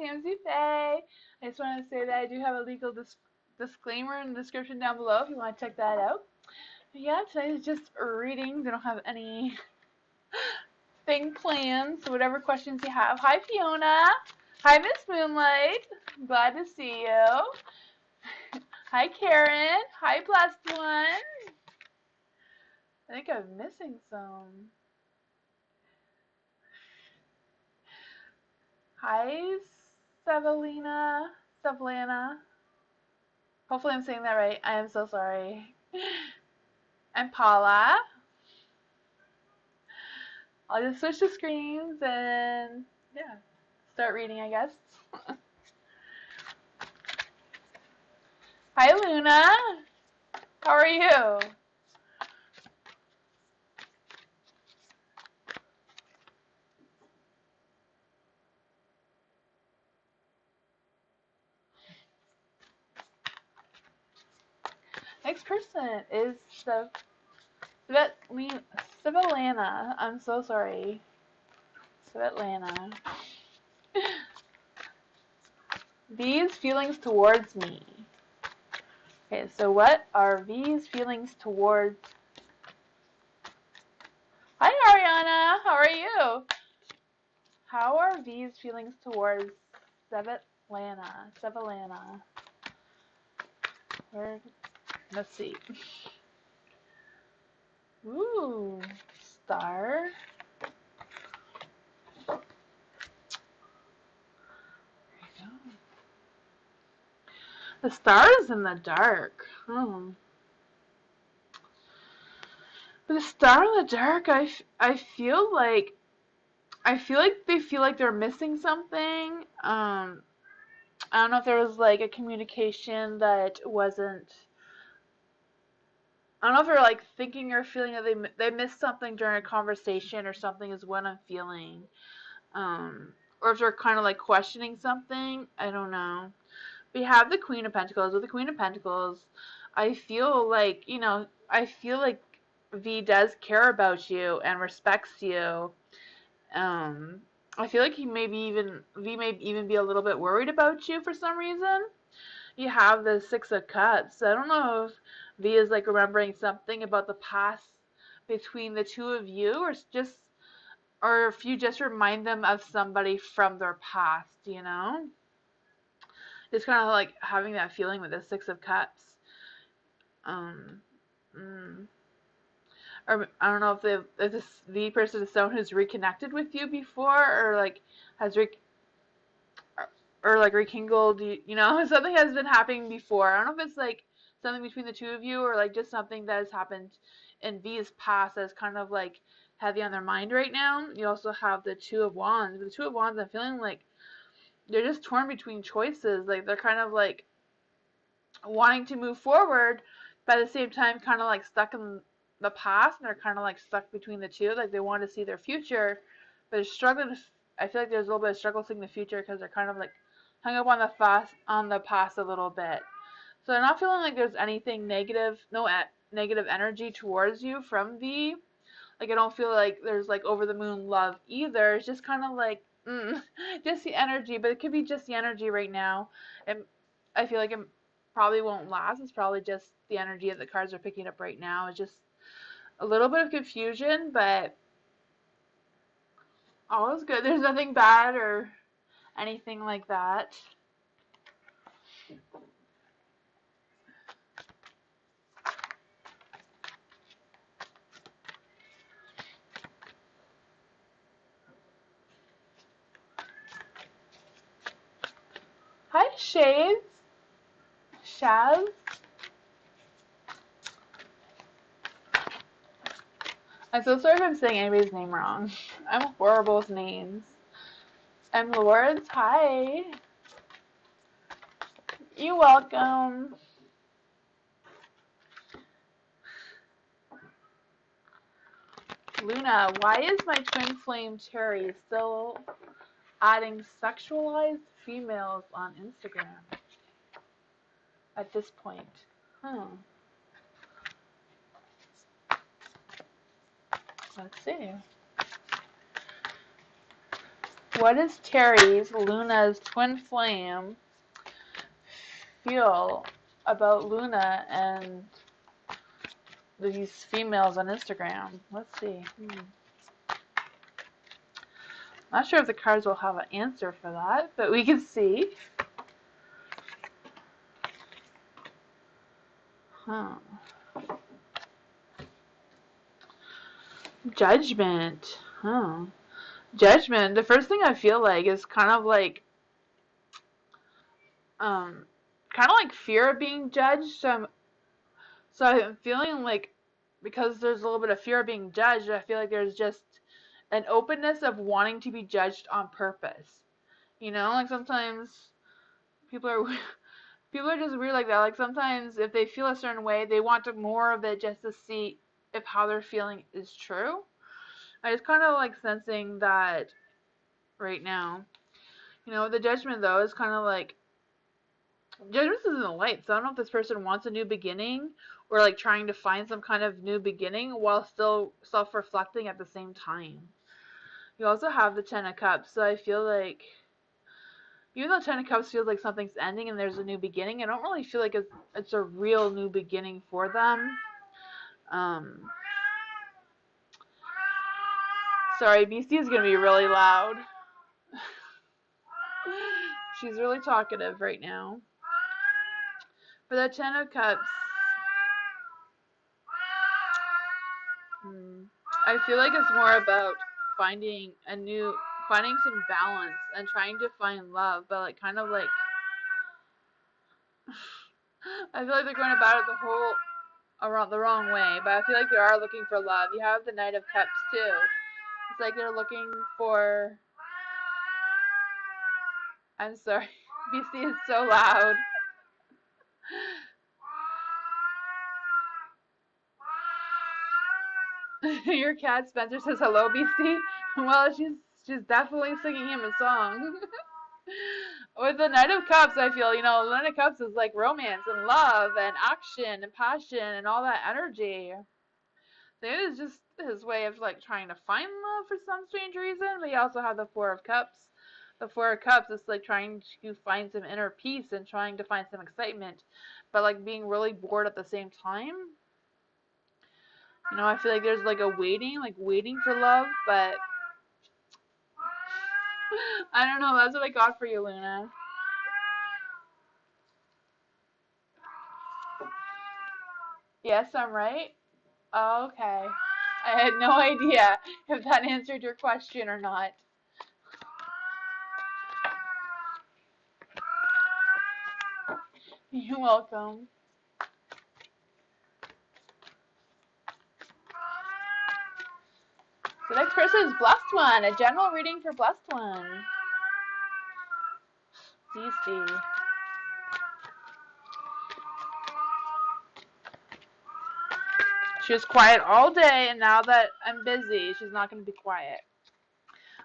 Tamsy Faye. I just want to say that I do have a legal disclaimer in the description down below if you want to check that out. But yeah, today is just readings. I don't have any thing planned, so whatever questions you have. Hi, Fiona. Hi, Miss Moonlight. Glad to see you. Hi, Karen. Hi, Blessed One. I think I'm missing some. Hi, Sevelina. Hopefully I'm saying that right. I am so sorry. And Paula. I'll just switch the screens and yeah, start reading, I guess. Hi, Luna. How are you? Next person is Svetlana. I'm so sorry. Svetlana. V's feelings towards me. Okay, so what are V's feelings towards? Hi, Ariana. How are you? How are V's feelings towards Svetlana? Let's see. Ooh, star. There you go. The star is in the dark. The star in the dark, I feel like they feel like they're missing something. I don't know if there was like a communication that wasn't. I don't know if they're like thinking or feeling that they missed something during a conversation or something is what I'm feeling. Or if they're kind of like questioning something. I don't know. We have the Queen of Pentacles. With the Queen of Pentacles, I feel like, V does care about you and respects you. I feel like V may even be a little bit worried about you for some reason. You have the Six of Cups. I don't know if V is like remembering something about the past between the two of you, or if you just remind them of somebody from their past, It's kind of like having that feeling with the Six of Cups. Or I don't know if this V person is someone who's reconnected with you before, or like has or like rekindled, something has been happening before. I don't know if it's like something between the two of you, or like just something that has happened in V's past that's kind of like heavy on their mind right now. You also have the Two of Wands. With the Two of Wands, I'm feeling like they're just torn between choices. Like they're kind of like wanting to move forward, but at the same time kind of like stuck in the past, and they're kind of like stuck between the two. Like they want to see their future, but they're struggling. I feel like there's a little bit of struggle seeing the future because they're kind of like hung up on the past a little bit. So I'm not feeling like there's anything negative, no negative energy towards you from V. Like I don't feel like there's like over the moon love either. It's just kind of like just the energy, but it could be just the energy right now. And I feel like it probably won't last. It's probably just the energy that the cards are picking up right now. It's just a little bit of confusion, but all is good. There's nothing bad or anything like that. Hi, Shades. Shaz. I'm so sorry if I'm saying anybody's name wrong. I'm horrible with names. I'm Lords. Hi. You're welcome. Luna, why is my twin flame cherry still adding sexualized females on Instagram at this point? Let's see. What does Terry's, Luna's twin flame, feel about Luna and these females on Instagram? Let's see. Not sure if the cards will have an answer for that, but we can see. Judgment. Judgment. The first thing I feel like is kind of like fear of being judged. So I'm feeling like, because there's a little bit of fear of being judged, I feel like there's just an openness of wanting to be judged on purpose. Like sometimes people are just weird like that. Like sometimes if they feel a certain way, they want more of it just to see if how they're feeling is true. I just kind of like sensing that right now. The judgment though is kind of like, judgment is in the light, so I don't know if this person wants a new beginning or like trying to find some kind of new beginning while still self-reflecting at the same time. You also have the Ten of Cups, so I feel like even though Ten of Cups feels like something's ending and there's a new beginning, I don't really feel like it's a real new beginning for them. Sorry, BC is going to be really loud. She's really talkative right now. For the Ten of Cups, I feel like it's more about finding some balance and trying to find love, but like kind of like I feel like they're going about it the wrong way, but I feel like they are looking for love. You have the Knight of Cups too. It's like they're looking for, I'm sorry, BC is so loud. Your cat Spencer says hello, BC. Well, she's definitely singing him a song. With the Knight of Cups, I feel, the Knight of Cups is like romance and love and action and passion and all that energy. So it is just his way of like trying to find love for some strange reason. But you also have the Four of Cups. The Four of Cups is like trying to find some inner peace and trying to find some excitement, but like being really bored at the same time. I feel like there's like a waiting for love, but I don't know. That's what I got for you, Luna. Yes, I'm right. Oh, okay. I had no idea if that answered your question or not. You're welcome. The next person is Blessed One. A general reading for Blessed One. DC. She was quiet all day, and now that I'm busy, she's not going to be quiet.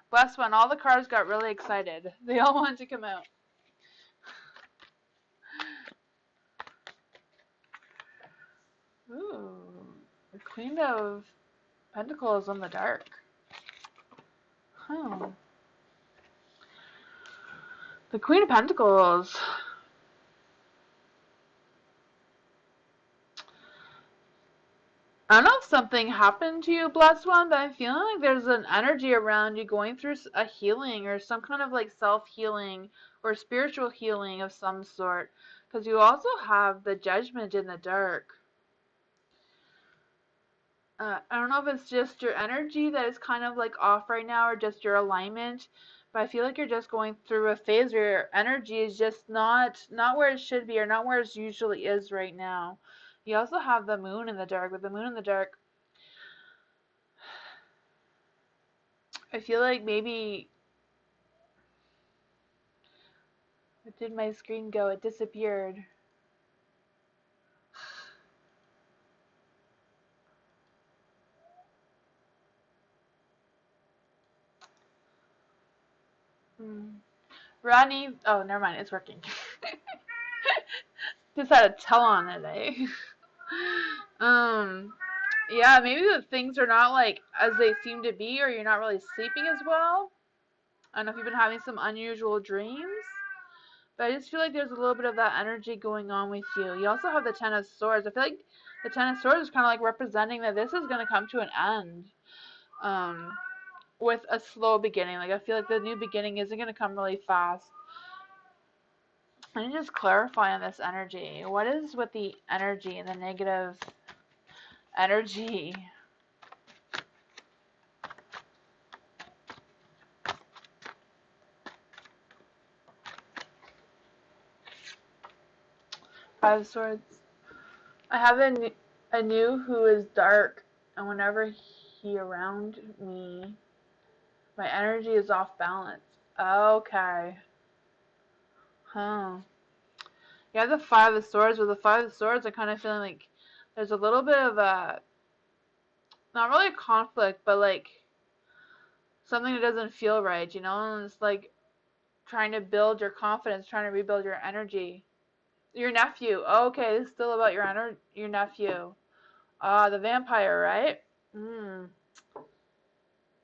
Blessed One. All the cards got really excited. They all wanted to come out. Ooh. The Queen of Pentacles in the dark. Huh. The Queen of Pentacles. I don't know if something happened to you, Blessed One, but I'm feeling like there's an energy around you going through a healing or some kind of like self-healing or spiritual healing of some sort. Because you also have the Judgment in the dark. I don't know if it's just your energy that is kind of like off right now or just your alignment, but I feel like you're just going through a phase where your energy is just not where it should be or not where it usually is right now. You also have the Moon in the dark. With the Moon in the dark, I feel like maybe, where did my screen go? It disappeared. Ronnie, oh, never mind, it's working. Just had a tell on today. Yeah, maybe the things are not like as they seem to be, or you're not really sleeping as well. I don't know if you've been having some unusual dreams, but I just feel like there's a little bit of that energy going on with you. You also have the Ten of Swords. I feel like the Ten of Swords is kind of like representing that this is going to come to an end. With a slow beginning. Like I feel like the new beginning isn't going to come really fast. And just clarify on this energy. What is with the energy and the negative energy? Five of Swords. I have a new who is dark, and whenever he around me, my energy is off balance. Okay. Huh. You have the Five of Swords. With the Five of Swords, I'm kind of feeling like there's a little bit of a, not really a conflict, but like something that doesn't feel right, you know? And it's like trying to build your confidence, trying to rebuild your energy. Your nephew. Oh, okay, this is still about your nephew. The vampire, right?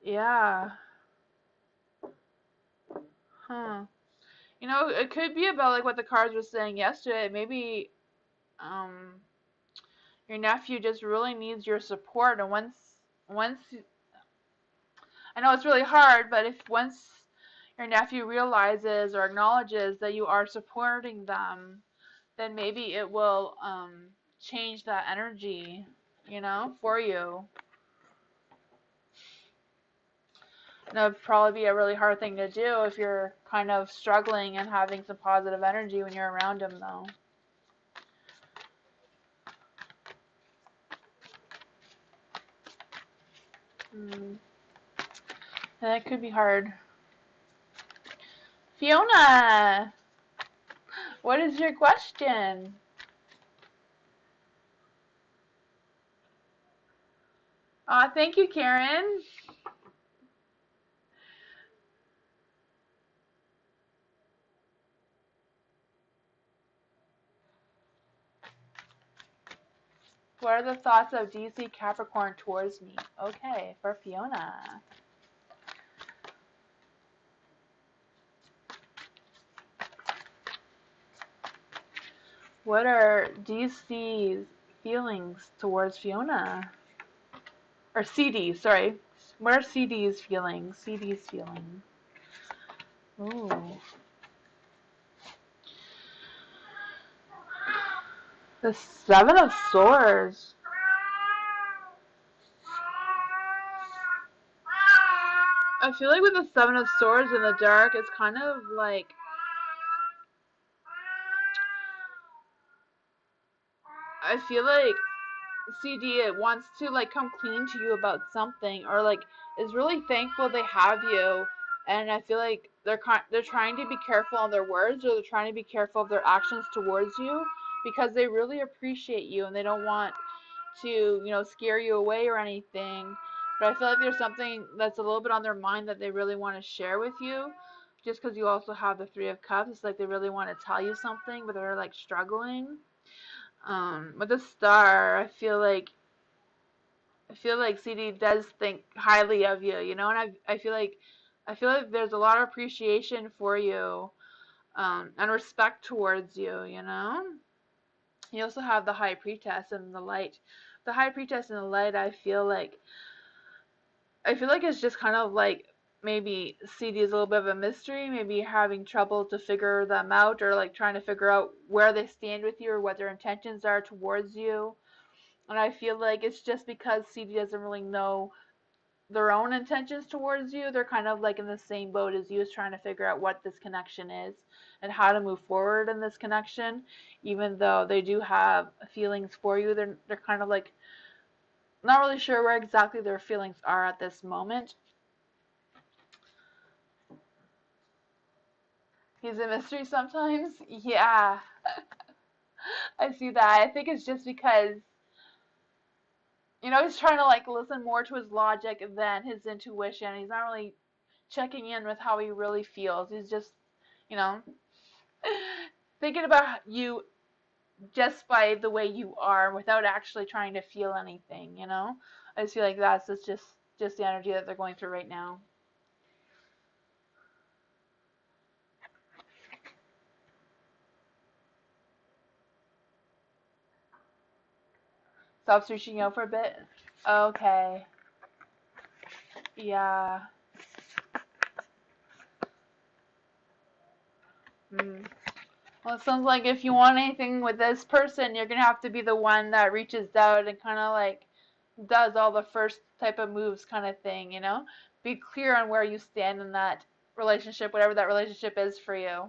Yeah. Huh. You know, it could be about like what the cards were saying yesterday. Maybe um your nephew just really needs your support, and once I know it's really hard, but if once your nephew realizes or acknowledges that you are supporting them, then maybe it will change that energy, you know, for you. And that would probably be a really hard thing to do if you're kind of struggling and having some positive energy when you're around him, though. And that could be hard. Fiona, what is your question? Thank you, Karen. What are the thoughts of DC Capricorn towards me? Okay, for Fiona. What are DC's feelings towards Fiona? Or CD's, sorry. What are CD's feelings? CD's feeling. Ooh. The Seven of Swords. I feel like with the Seven of Swords in the dark, it's kind of like I feel like CD it wants to like come clean to you about something, or like is really thankful they have you, and I feel like they're trying to be careful on their words, or they're trying to be careful of their actions towards you because they really appreciate you and they don't want to, you know, scare you away or anything. But I feel like there's something that's a little bit on their mind that they really want to share with you. Just because you also have the Three of Cups, it's like they really want to tell you something, but they're like struggling. With the Star, I feel like CD does think highly of you, you know, and I feel like there's a lot of appreciation for you, and respect towards you, you know. You also have the High Priestess and the Light. The High Priestess and the Light, I feel like it's just kind of like maybe CD is a little bit of a mystery, maybe having trouble to figure them out, or like trying to figure out where they stand with you or what their intentions are towards you. And I feel like it's just because CD doesn't really know their own intentions towards you. They're kind of like in the same boat as you, is trying to figure out what this connection is and how to move forward in this connection. Even though they do have feelings for you, they're kind of like not really sure where exactly their feelings are at this moment. He's a mystery sometimes. Yeah, I see that. I think it's just because, you know, he's trying to like listen more to his logic than his intuition. He's not really checking in with how he really feels. He's just, you know, thinking about you just by the way you are without actually trying to feel anything, you know? I just feel like that's just the energy that they're going through right now. Stops reaching out for a bit. Okay. Yeah. Mm. Well, it sounds like if you want anything with this person, you're gonna have to be the one that reaches out and kind of like does all the first type of moves, kind of thing. You know, be clear on where you stand in that relationship, whatever that relationship is for you.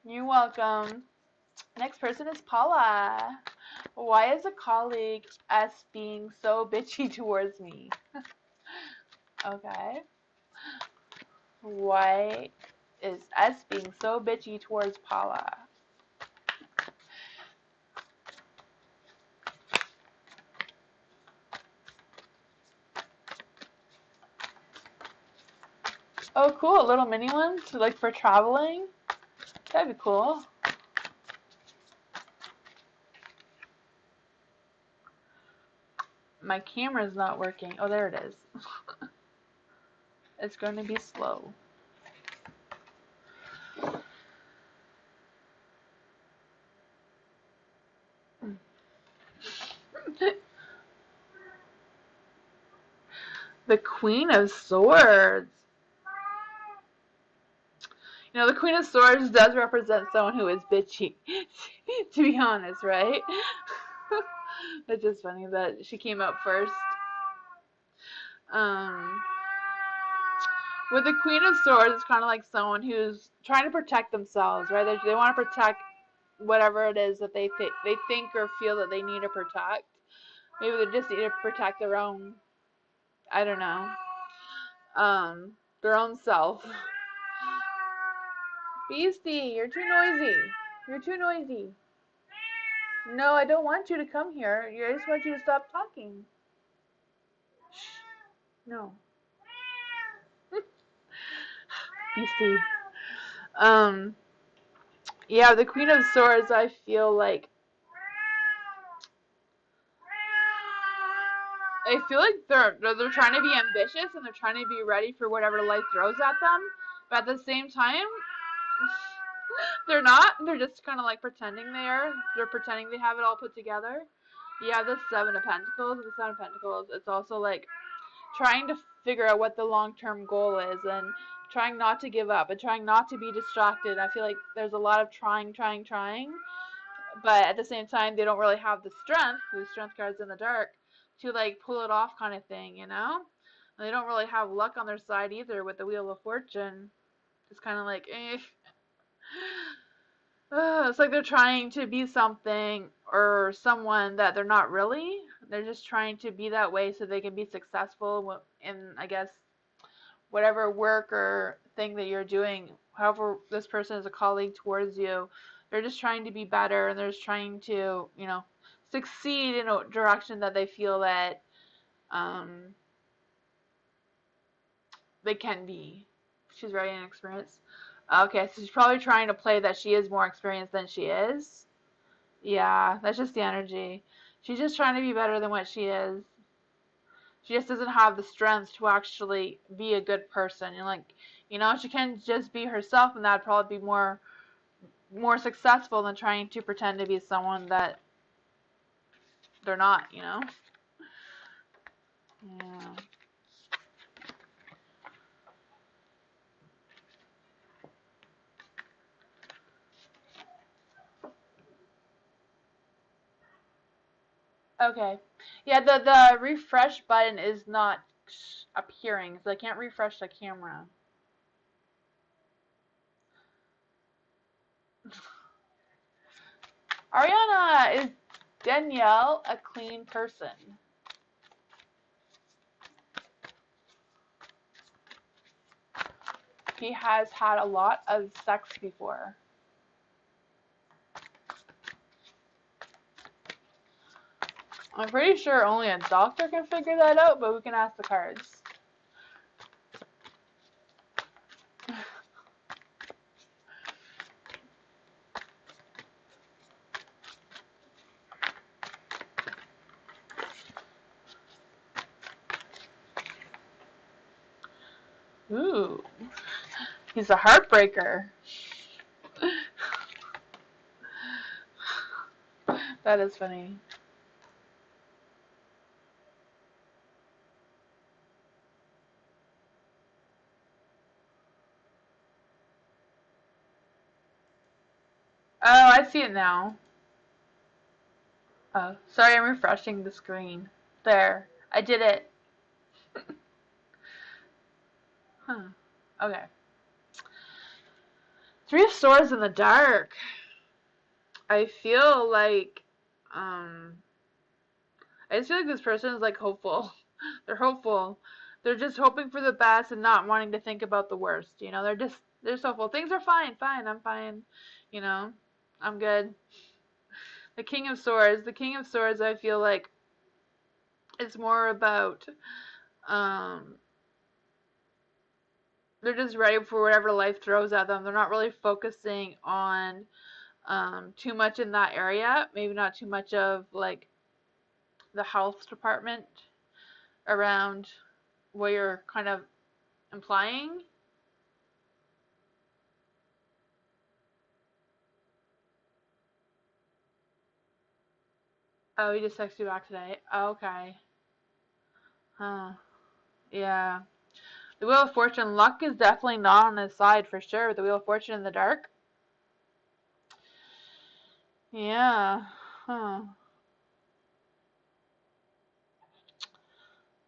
You're welcome. Next person is Paula. Why is a colleague S being so bitchy towards me? Okay. Why is S being so bitchy towards Paula? Oh, cool. Little mini ones, like for traveling. That'd be cool. My camera's not working. Oh, there it is. It's going to be slow. The Queen of Swords. You know, the Queen of Swords does represent someone who is bitchy, to be honest, right? That's just funny that she came up first. Um, with the Queen of Swords, it's kind of like someone who's trying to protect themselves, right? They want to protect whatever it is that they think or feel that they need to protect. Maybe they just need to protect their own, I don't know, their own self. Beastie, you're too noisy. You're too noisy. No, I don't want you to come here. I just want you to stop talking. Shh. No. Beastie. Um, yeah, the Queen of Swords, I feel like they're trying to be ambitious and they're trying to be ready for whatever life throws at them, but at the same time, they're not. They're just kind of like pretending they are. They're pretending they have it all put together. You have the Seven of Pentacles. The Seven of Pentacles, it's also like trying to figure out what the long-term goal is and trying not to give up and trying not to be distracted. I feel like there's a lot of trying, but at the same time, they don't really have the strength, the strength cards in the dark, to like pull it off kind of thing, you know? And they don't really have luck on their side either with the Wheel of Fortune. It's kind of like, eh. It's like they're trying to be something or someone that they're not really. They're just trying to be that way so they can be successful in, I guess, whatever work or thing that you're doing. However, this person is a colleague towards you. They're just trying to be better and they're just trying to, you know, succeed in a direction that they feel that they can be. She's very inexperienced. Okay, so she's probably trying to play that she is more experienced than she is. Yeah, that's just the energy. She's just trying to be better than what she is. She just doesn't have the strength to actually be a good person. And like, you know, she can just be herself, and that'd probably be more successful than trying to pretend to be someone that they're not. You know. Yeah. Okay. Yeah, the refresh button is not appearing, so I can't refresh the camera. Ariana, is Danielle a clean person? He has had a lot of sex before. I'm pretty sure only a doctor can figure that out, but we can ask the cards. Ooh, he's a heartbreaker. That is funny. Oh, I see it now. Oh, sorry, I'm refreshing the screen. There. I did it. Huh. Okay. Three of Swords in the dark. I feel like, I just feel like this person is like hopeful. They're hopeful. They're just hoping for the best and not wanting to think about the worst. You know, they're so hopeful. Things are fine, fine, I'm fine. You know, I'm good. The King of Swords. The King of Swords, I feel like it's more about, um, they're just ready for whatever life throws at them. They're not really focusing on too much in that area. Maybe not too much of like the health department around what you're kind of implying. Oh, he just texted you back today. Oh, okay. Huh. Yeah. The Wheel of Fortune. Luck is definitely not on his side for sure. The Wheel of Fortune in the dark. Yeah. Huh.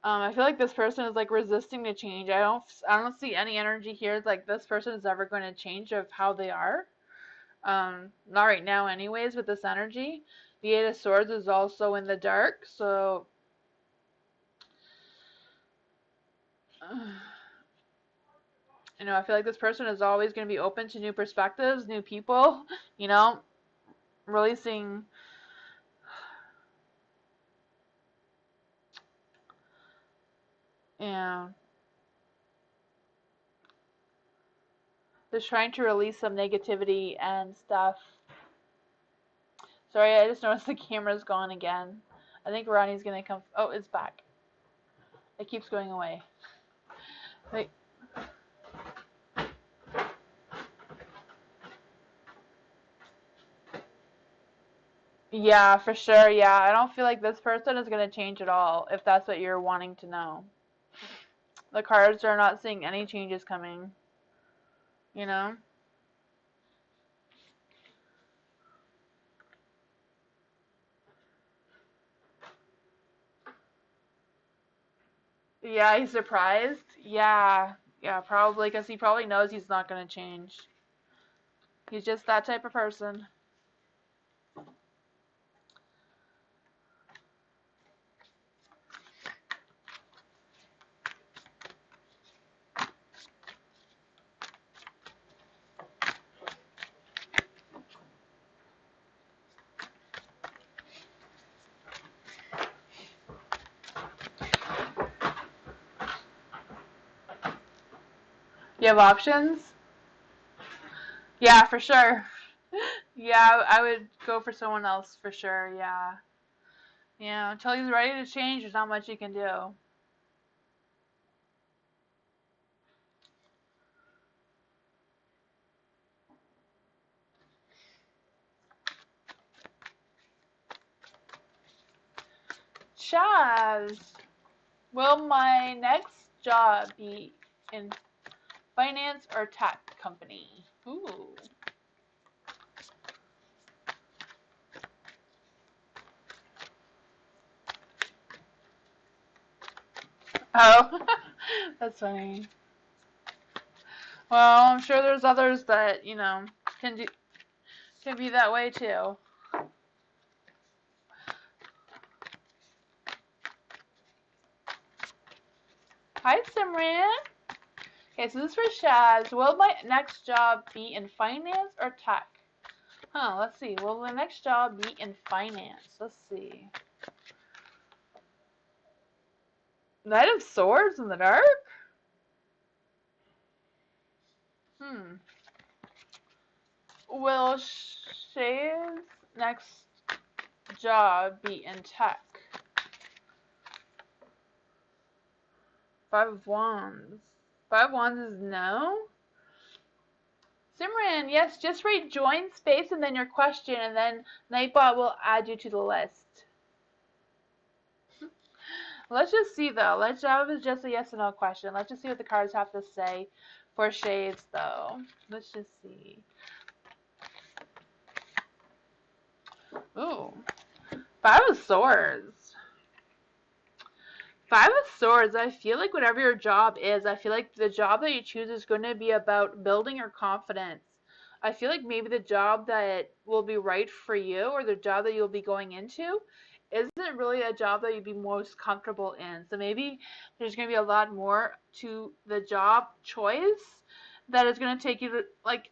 I feel like this person is like resisting to change. I don't see any energy here like this person is ever going to change of how they are. Not right now anyways with this energy. The Eight of Swords is also in the dark, so I feel like this person is always going to be open to new perspectives, new people, you know, releasing, yeah, just trying to release some negativity and stuff. Sorry, I just noticed the camera's gone again. I think Ronnie's gonna come. Oh, it's back. It keeps going away. Wait. Yeah, for sure. Yeah, I don't feel like this person is gonna change at all. If that's what you're wanting to know, the cards are not seeing any changes coming. You know. Yeah, he's surprised. Yeah, yeah, probably because he probably knows he's not gonna change. He's just that type of person. You have options? Yeah, for sure. Yeah, I would go for someone else for sure. Yeah. Yeah, until he's ready to change, there's not much you can do. Chaz, will my next job be in finance or tech company? Ooh. Oh, that's funny. Well, I'm sure there's others that can do can be that way too. Hi, Simran. Okay, so this is for Shaz. Will my next job be in finance or tech? Huh, let's see. Will the next job be in finance? Let's see. Knight of Swords in the dark? Hmm. Will Shay's next job be in tech? Five of Wands. Five of Wands is no? Simran, yes, just rejoin space and then your question, and then Nightbot will add you to the list. Let's just see though. Let's have is just a yes or no question. Let's just see what the cards have to say for shades though. Let's just see. Ooh. Five of Swords. Five of Swords, I feel like whatever your job is, I feel like the job that you choose is going to be about building your confidence. I feel like maybe the job that will be right for you or the job that you'll be going into isn't really a job that you'd be most comfortable in. So maybe there's going to be a lot more to the job choice that is going to take you to, like,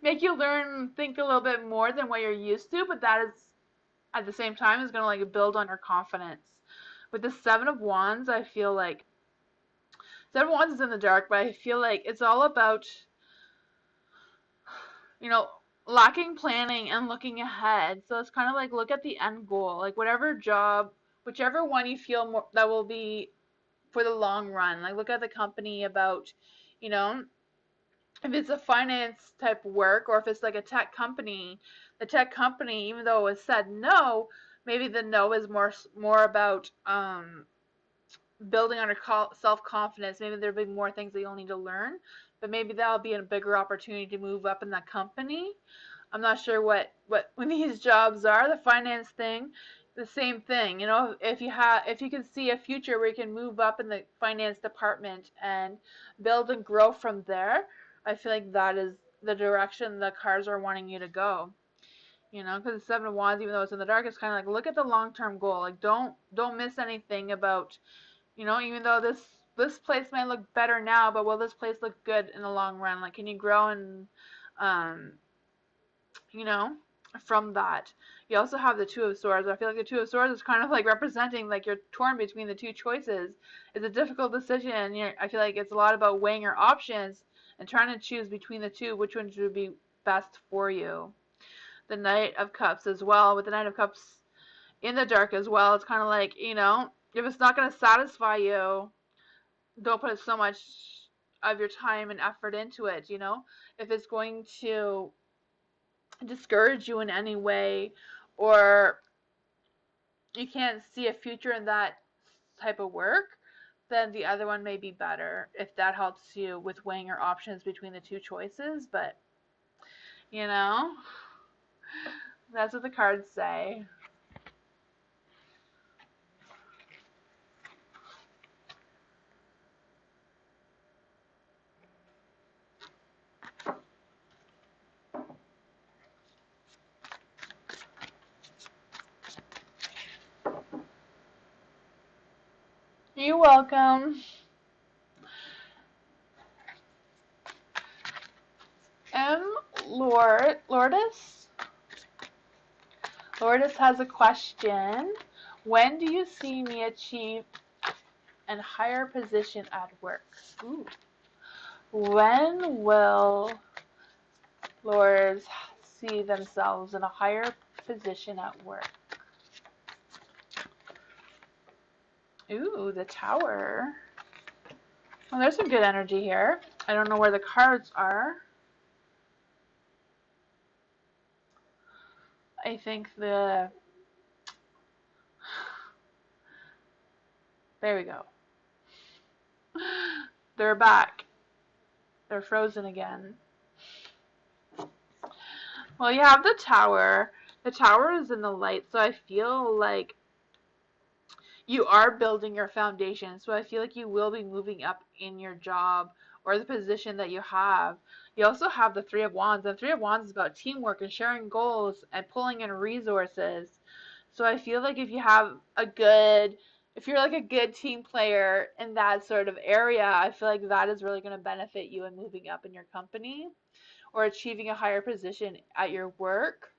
make you learn, think a little bit more than what you're used to, but that is at the same time is going to like build on your confidence. With the Seven of Wands, I feel like Seven of Wands is in the dark, but I feel like it's all about, you know, lacking planning and looking ahead. So it's kind of like look at the end goal, like whatever job, whichever one you feel more that will be for the long run. Like look at the company about, you know, if it's a finance type work or if it's like a tech company, the tech company, even though it was said no, maybe the no is more about building on your self confidence. Maybe there'll be more things that you'll need to learn, but maybe that'll be a bigger opportunity to move up in that company. I'm not sure what when these jobs are. The finance thing, the same thing. You know, if you can see a future where you can move up in the finance department and build and grow from there, I feel like that is the direction the cards are wanting you to go. You know, because the Seven of Wands, even though it's in the dark, it's kind of like look at the long term goal. Like don't miss anything about, you know, even though this place might look better now, but will this place look good in the long run? Like, can you grow and, um, you know, from that? You also have the Two of Swords. I feel like the Two of Swords is kind of like representing like you're torn between the two choices. It's a difficult decision. I feel like it's a lot about weighing your options and trying to choose between the two, which ones would be best for you. The Knight of Cups as well. With the Knight of Cups in the dark as well, it's kind of like, you know, if it's not going to satisfy you, don't put so much of your time and effort into it, you know? If it's going to discourage you in any way or you can't see a future in that type of work, then the other one may be better if that helps you with weighing your options between the two choices. But, you know, that's what the cards say. You're welcome. Lourdes? Lourdes has a question. When do you see me achieve a higher position at work? Ooh. When will Lourdes see themselves in a higher position at work? Ooh, the Tower. Well, there's some good energy here. I don't know where the cards are. I think there we go. They're back. They're frozen again. Well, you have the Tower. The Tower is in the light, so I feel like you are building your foundation. So I feel like you will be moving up in your job or the position that you have. You also have the Three of Wands. The Three of Wands is about teamwork and sharing goals and pulling in resources. So I feel like if you're like a good team player in that sort of area, I feel like that is really going to benefit you in moving up in your company or achieving a higher position at your work.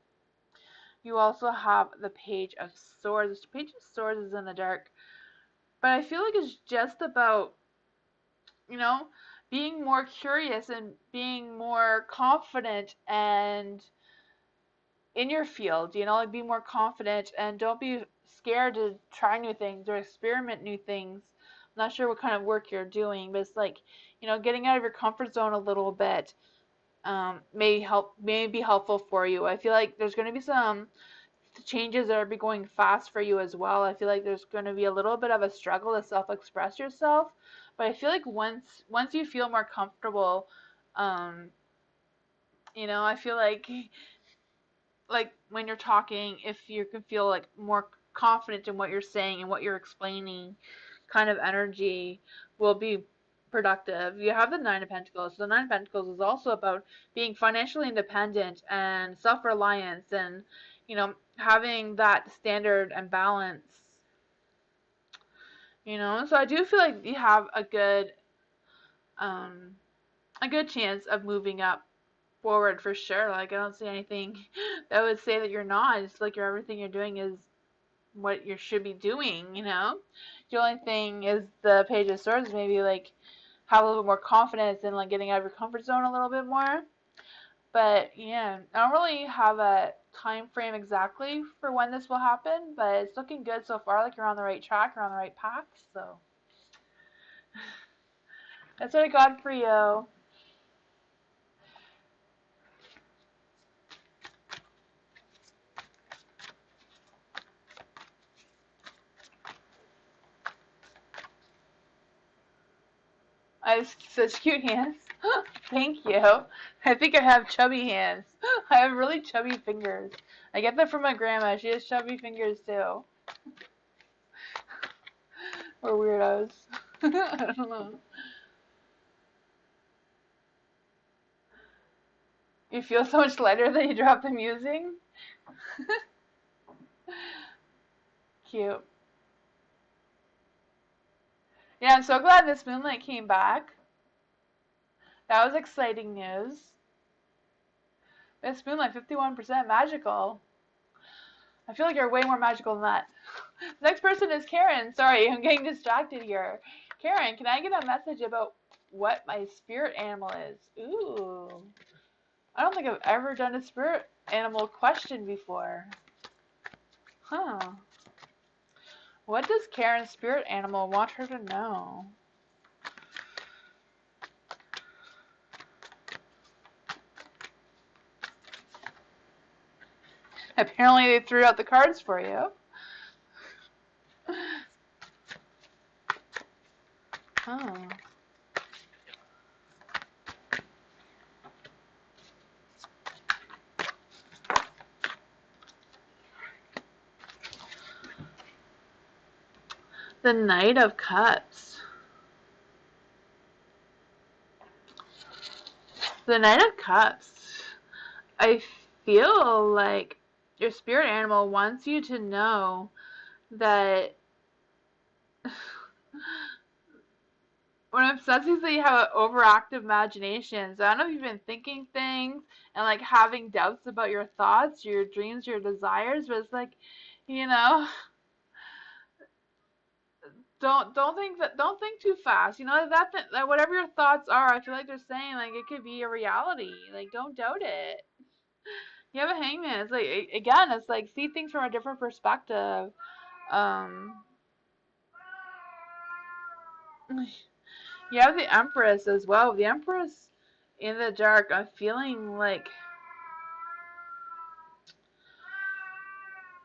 You also have the Page of Swords. The Page of Swords is in the dark. But I feel like it's just about, you know, being more curious and being more confident and in your field, you know, like be more confident and don't be scared to try new things or experiment new things. I'm not sure what kind of work you're doing, but it's like, you know, getting out of your comfort zone a little bit may be helpful for you. I feel like there's going to be some changes that are be going fast for you as well. I feel like there's going to be a little bit of a struggle to self-express yourself, but I feel like once you feel more comfortable, um, you know, I feel like like when you're talking, if you can feel like more confident in what you're saying and what you're explaining, kind of energy will be productive. You have the Nine of Pentacles. So the Nine of Pentacles is also about being financially independent and self-reliance and, having that standard and balance. So I do feel like you have a good chance of moving up forward for sure. Like I don't see anything that would say that you're not. It's like everything you're doing is what you should be doing. The only thing is the Page of Swords, maybe like have a little bit more confidence in like getting out of your comfort zone a little bit more. But yeah, I don't really have a time frame exactly for when this will happen, but it's looking good so far. Like you're on the right track, you're on the right path. So that's what I got for you. I have such cute hands. Thank you. I think I have chubby hands. I have really chubby fingers. I get that from my grandma. She has chubby fingers too. We're weirdos. I don't know. You feel so much lighter than you drop them using? Cute. Yeah, I'm so glad this moonlight came back. That was exciting news. This moonlight, 51% magical. I feel like you're way more magical than that. Next person is Karen. Sorry, I'm getting distracted here. Karen, can I get a message about what my spirit animal is? Ooh. I don't think I've ever done a spirit animal question before. Huh. What does Karen's spirit animal want her to know? Apparently they threw out the cards for you. Huh. The Knight of Cups. The Knight of Cups. I feel like your spirit animal wants you to know that what I'm sensing is that you have an overactive imagination. So I don't know if you've been thinking things and like having doubts about your thoughts, your dreams, your desires, but it's like, you know, don't think too fast. That whatever your thoughts are, I feel like they're saying like it could be a reality. Like don't doubt it. You have a hangman. It's like again, it's like see things from a different perspective. Um, you have the Empress as well. The Empress in the dark. I'm feeling like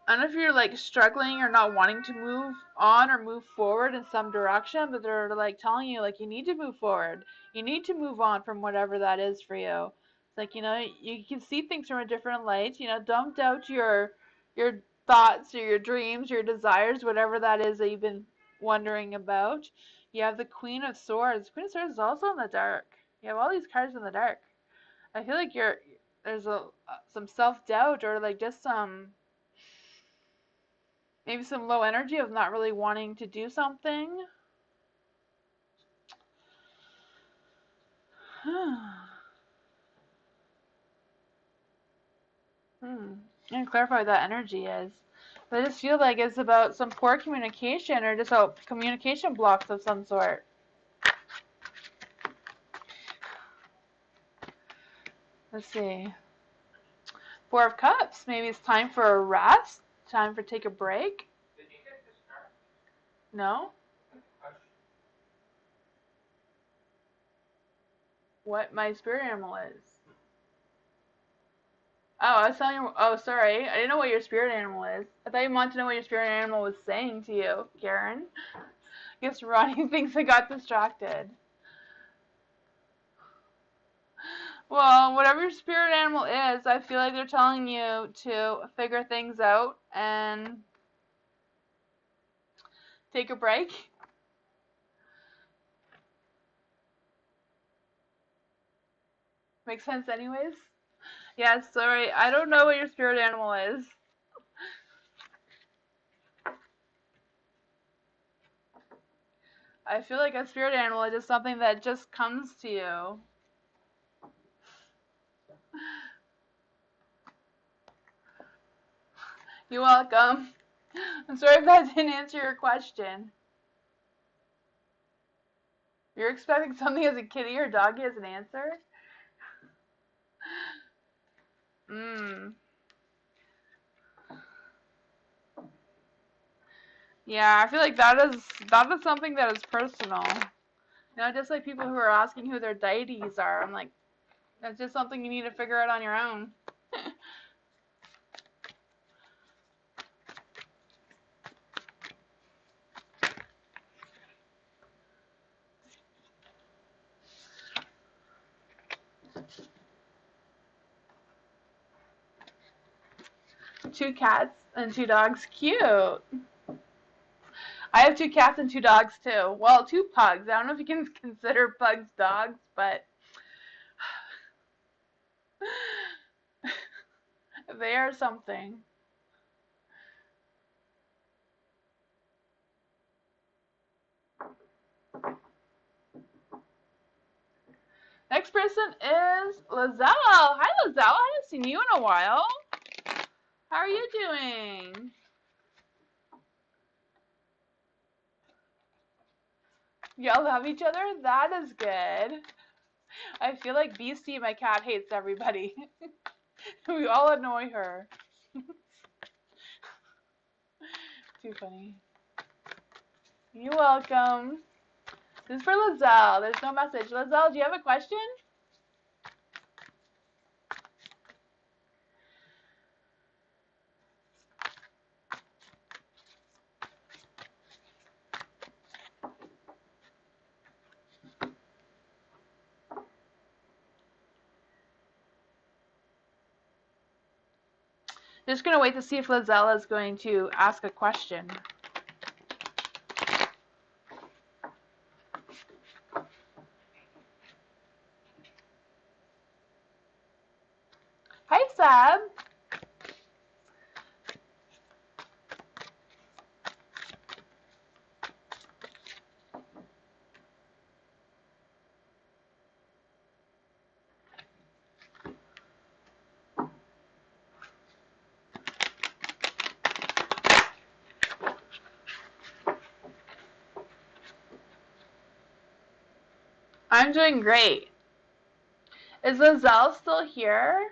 I don't know if you're like struggling or not wanting to move on or move forward in some direction, but they're like telling you like you need to move forward. You need to move on from whatever that is for you. It's like, you can see things from a different light. Don't doubt your thoughts or your dreams, your desires, whatever that is that you've been wondering about. You have the Queen of Swords. Queen of Swords is also in the dark. You have all these cards in the dark. I feel like there's some self-doubt or like just maybe some low energy of not really wanting to do something. I can clarify what that energy is. But I just feel like it's about some poor communication or just communication blocks of some sort. Let's see. Four of Cups. Maybe it's time for a rest. Time for take a break. No? What my spirit animal is. Oh, I was telling you. Oh, sorry. I didn't know what your spirit animal is. I thought you wanted to know what your spirit animal was saying to you, Karen. I guess Ronnie thinks I got distracted. Well, whatever your spirit animal is, I feel like they're telling you to figure things out and take a break. Makes sense anyways? Yeah, sorry. I don't know what your spirit animal is. I feel like a spirit animal is just something that just comes to you. You're welcome. I'm sorry if that didn't answer your question. You're expecting something as a kitty or doggy as an answer? Mmm. Yeah, I feel like that is something that is personal. Just like people who are asking who their deities are. I'm like, that's just something you need to figure out on your own. 2 cats and 2 dogs. Cute. I have 2 cats and 2 dogs too. Well, 2 pugs. I don't know if you can consider pugs dogs, but they are something. Next person is Lizelle. Hi, Lizelle. I haven't seen you in a while. How are you doing? Y'all love each other? That is good. I feel like Beastie, my cat, hates everybody. We all annoy her. Too funny. You're welcome. This is for Lizelle. There's no message. Lizelle, do you have a question? Just gonna wait to see if Lizelle is going to ask a question. Hi, Sab. I'm doing great. Is Lizelle still here?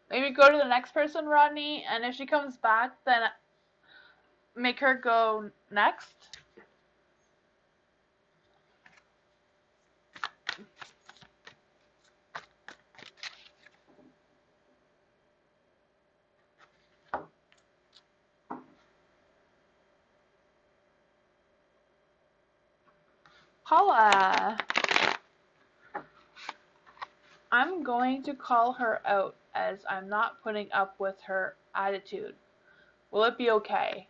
Maybe go to the next person, Rodney, and if she comes back, then make her go next. Paula. I'm going to call her out as I'm not putting up with her attitude. Will it be okay?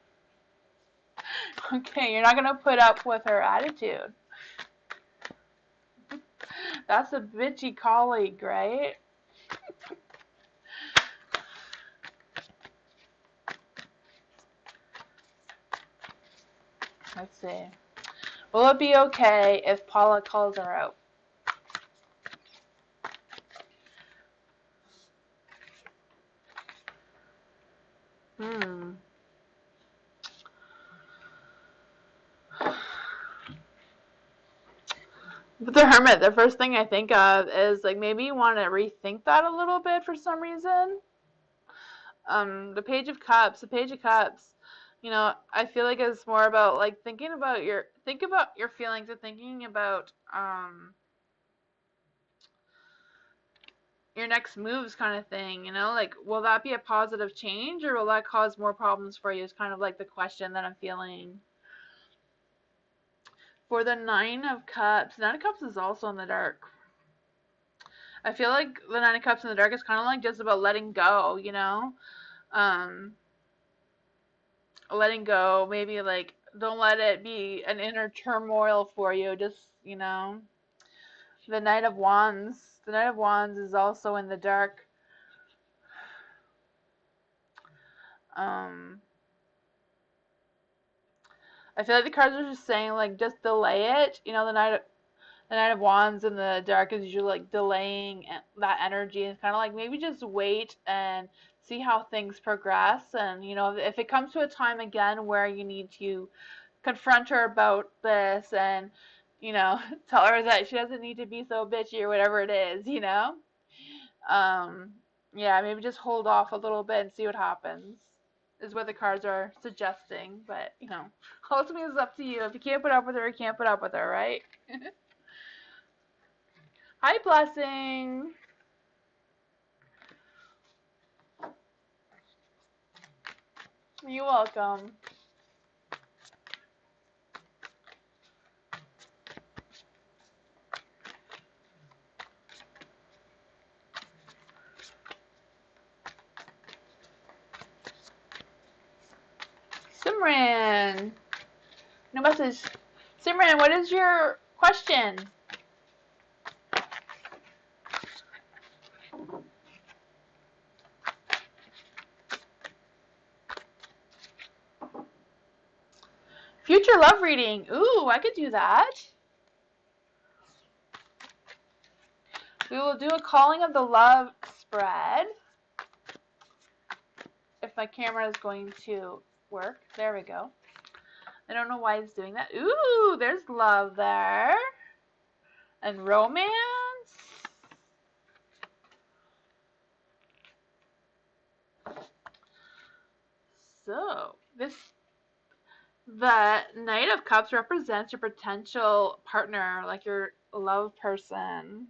Okay, you're not going to put up with her attitude. That's a bitchy colleague, right? Let's see. Will it be okay if Paula calls her out? But the Hermit, the first thing I think of is like maybe you want to rethink that a little bit for some reason. The Page of Cups, I feel like it's more about like think about your feelings and thinking about your next moves kind of thing, like, will that be a positive change or will that cause more problems for you is kind of like the question that I'm feeling. For the Nine of Cups, Nine of Cups is also in the dark. I feel like the Nine of Cups in the dark is kind of like just about letting go, um, letting go, maybe like don't let it be an inner turmoil for you, just, the Knight of Wands. The Knight of Wands is also in the dark. Um, I feel like the cards are just saying like just delay it. The Knight of Wands in the dark is usually like delaying that energy. It's kind of like maybe just wait and see how things progress. And if it comes to a time again where you need to confront her about this and tell her that she doesn't need to be so bitchy or whatever it is. Um, yeah, maybe just hold off a little bit and see what happens, is what the cards are suggesting. But, ultimately it's up to you. If you can't put up with her, you can't put up with her, right? Hi, Blessing. You're welcome. Simran. No message. Simran, what is your question? Future love reading. Ooh, I could do that. We will do a calling of the love spread. If my camera is going to work. There we go. I don't know why it's doing that. Ooh, there's love there. And romance. So, the Knight of Cups represents your potential partner, like your love person.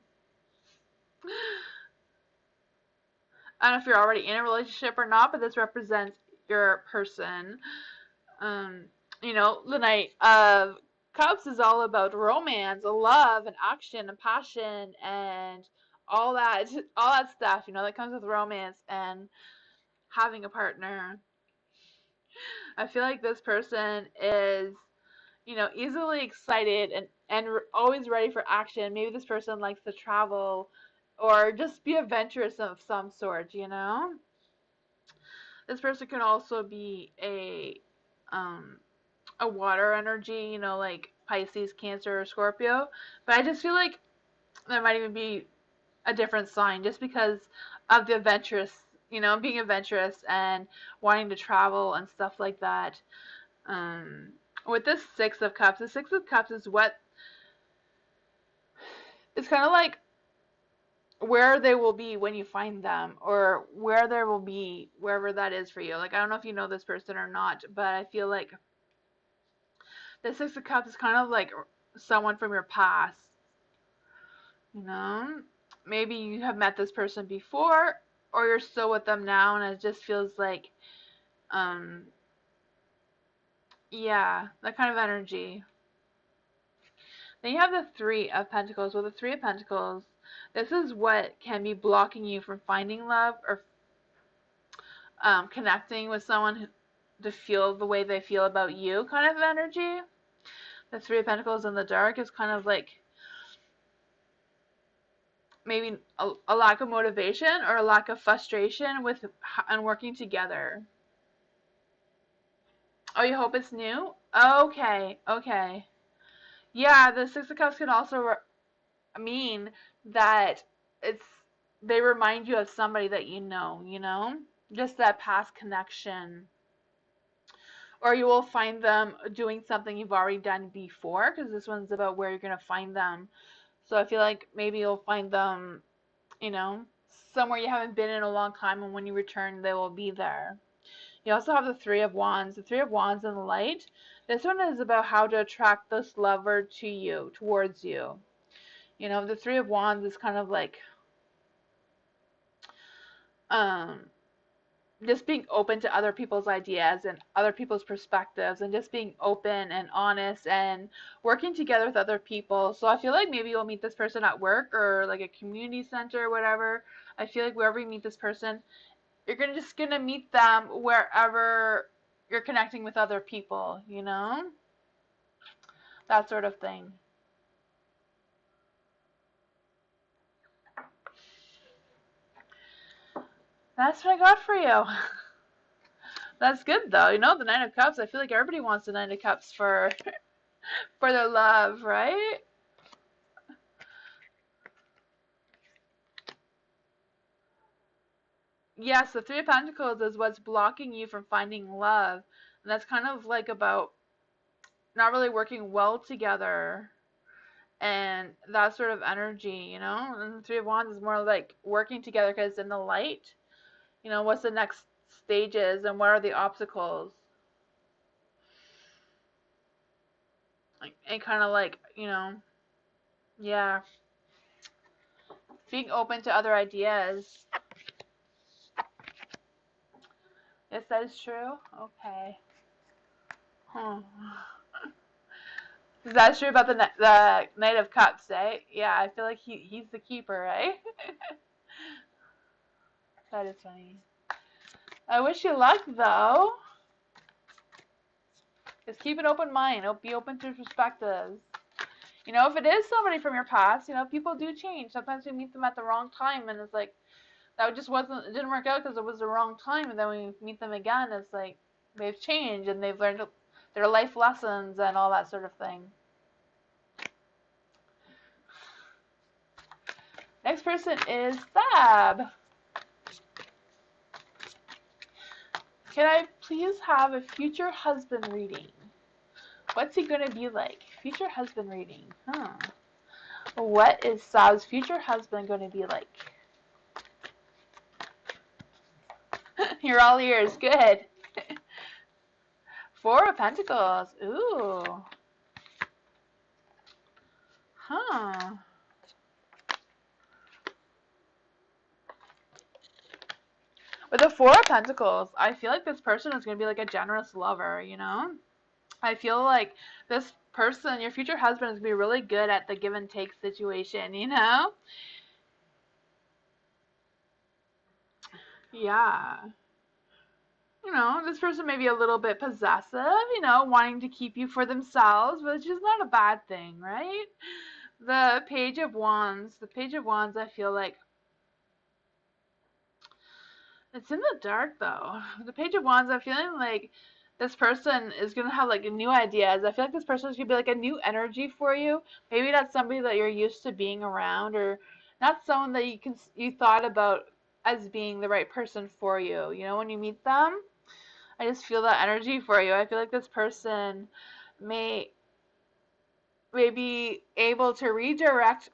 I don't know if you're already in a relationship or not, but this represents your person. Um, the Knight of Cups is all about romance, love, and action, and passion, and all that stuff. That comes with romance and having a partner. I feel like this person is, easily excited and always ready for action. Maybe this person likes to travel or just be adventurous of some sort. This person can also be a water energy, like Pisces, Cancer, or Scorpio. But I just feel like there might even be a different sign just because of the adventurous, being adventurous and wanting to travel and stuff like that. Um, with this Six of Cups, the Six of Cups is what it's kind of like where they will be when you find them, or where there will be wherever that is for you. Like, I don't know if you know this person or not, but I feel like the Six of Cups is kind of like someone from your past. Maybe you have met this person before, or you're still with them now, and it just feels like, um, yeah, that kind of energy. Then you have the Three of Pentacles. Well, the Three of Pentacles, this is what can be blocking you from finding love or connecting with someone to feel the way they feel about you, kind of energy. The Three of Pentacles in the dark is kind of like maybe a lack of motivation or a lack of frustration with and working together. Oh, you hope it's new? Okay, okay. Yeah, the Six of Cups can also mean that it's they remind you of somebody that you know? Just that past connection. Or you will find them doing something you've already done before, because this one's about where you're going to find them. So I feel like maybe you'll find them, you know, somewhere you haven't been in a long time, and when you return, they will be there. You also have the Three of Wands. The Three of Wands in the light. This one is about how to attract this lover to you, towards you. The Three of Wands is kind of like Um, just being open to other people's ideas and other people's perspectives, and just being open and honest and working together with other people. So I feel like maybe you'll meet this person at work or like a community center or whatever. I feel like wherever you meet this person, you're gonna meet them wherever you're connecting with other people, that sort of thing. That's what I got for you. That's good though. The Nine of Cups. I feel like everybody wants the Nine of Cups for for their love, right? Yes, the Three of Pentacles is what's blocking you from finding love, and that's kind of like about not really working well together and that sort of energy. And the Three of Wands is more like working together because in the light, what's the next stages and what are the obstacles, and kind of like, yeah, being open to other ideas. Yes, that is true. Okay. Hmm. Is that true about the Knight of Cups, eh? Yeah, I feel like he's the keeper, eh? That is funny. I wish you luck, though. Just keep an open mind. Be open to perspectives. If it is somebody from your past, people do change. Sometimes we meet them at the wrong time, and it's like, that just wasn't, it didn't work out because it was the wrong time, and then we meet them again, it's like, they've changed, and they've learned their life lessons and all that sort of thing. Next person is Fab. Can I please have a future husband reading? What's he gonna be like? Future husband reading. What is Fab's future husband gonna be like? You're all ears. Good. Four of Pentacles. Ooh. Huh. With the Four of Pentacles, I feel like this person is going to be like a generous lover. I feel like this person, your future husband, is going to be really good at the give and take situation. Yeah. This person may be a little bit possessive, wanting to keep you for themselves, but it's just not a bad thing, right? The Page of Wands. The Page of Wands, I feel like it's in the dark though. The Page of Wands, I'm feeling like this person is gonna have like new ideas. I feel like this person is gonna be like a new energy for you. Maybe that's somebody that you're used to being around, or not someone that you thought about as being the right person for you. When you meet them, I just feel that energy for you. I feel like this person may be able to redirect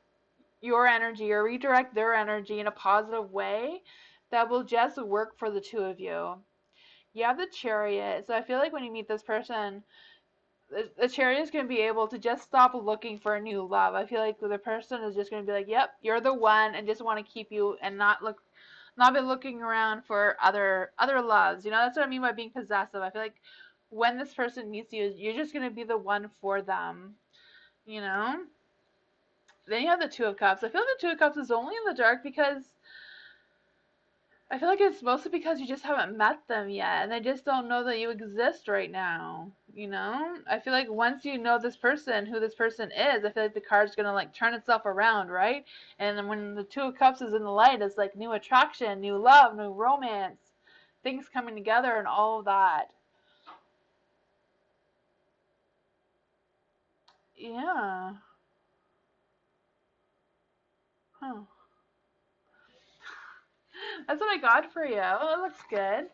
your energy or redirect their energy in a positive way that will just work for the two of you. You have the Chariot, so I feel like when you meet this person, the Chariot is going to be able to just stop looking for a new love. I feel like the person is just going to be like, "Yep, you're the one," and just want to keep you and not be looking around for other loves. That's what I mean by being possessive. I feel like when this person meets you, you're just going to be the one for them. You know. Then you have the Two of Cups. I feel like the Two of Cups is only in the dark because I feel like it's mostly because you just haven't met them yet, and they just don't know that you exist right now. I feel like once you know this person, who this person is, I feel like the card's gonna like turn itself around, right? And then when the Two of Cups is in the light, it's like new attraction, new love, new romance, things coming together, and all of that. Yeah. Huh. That's what I got for you. It looks good.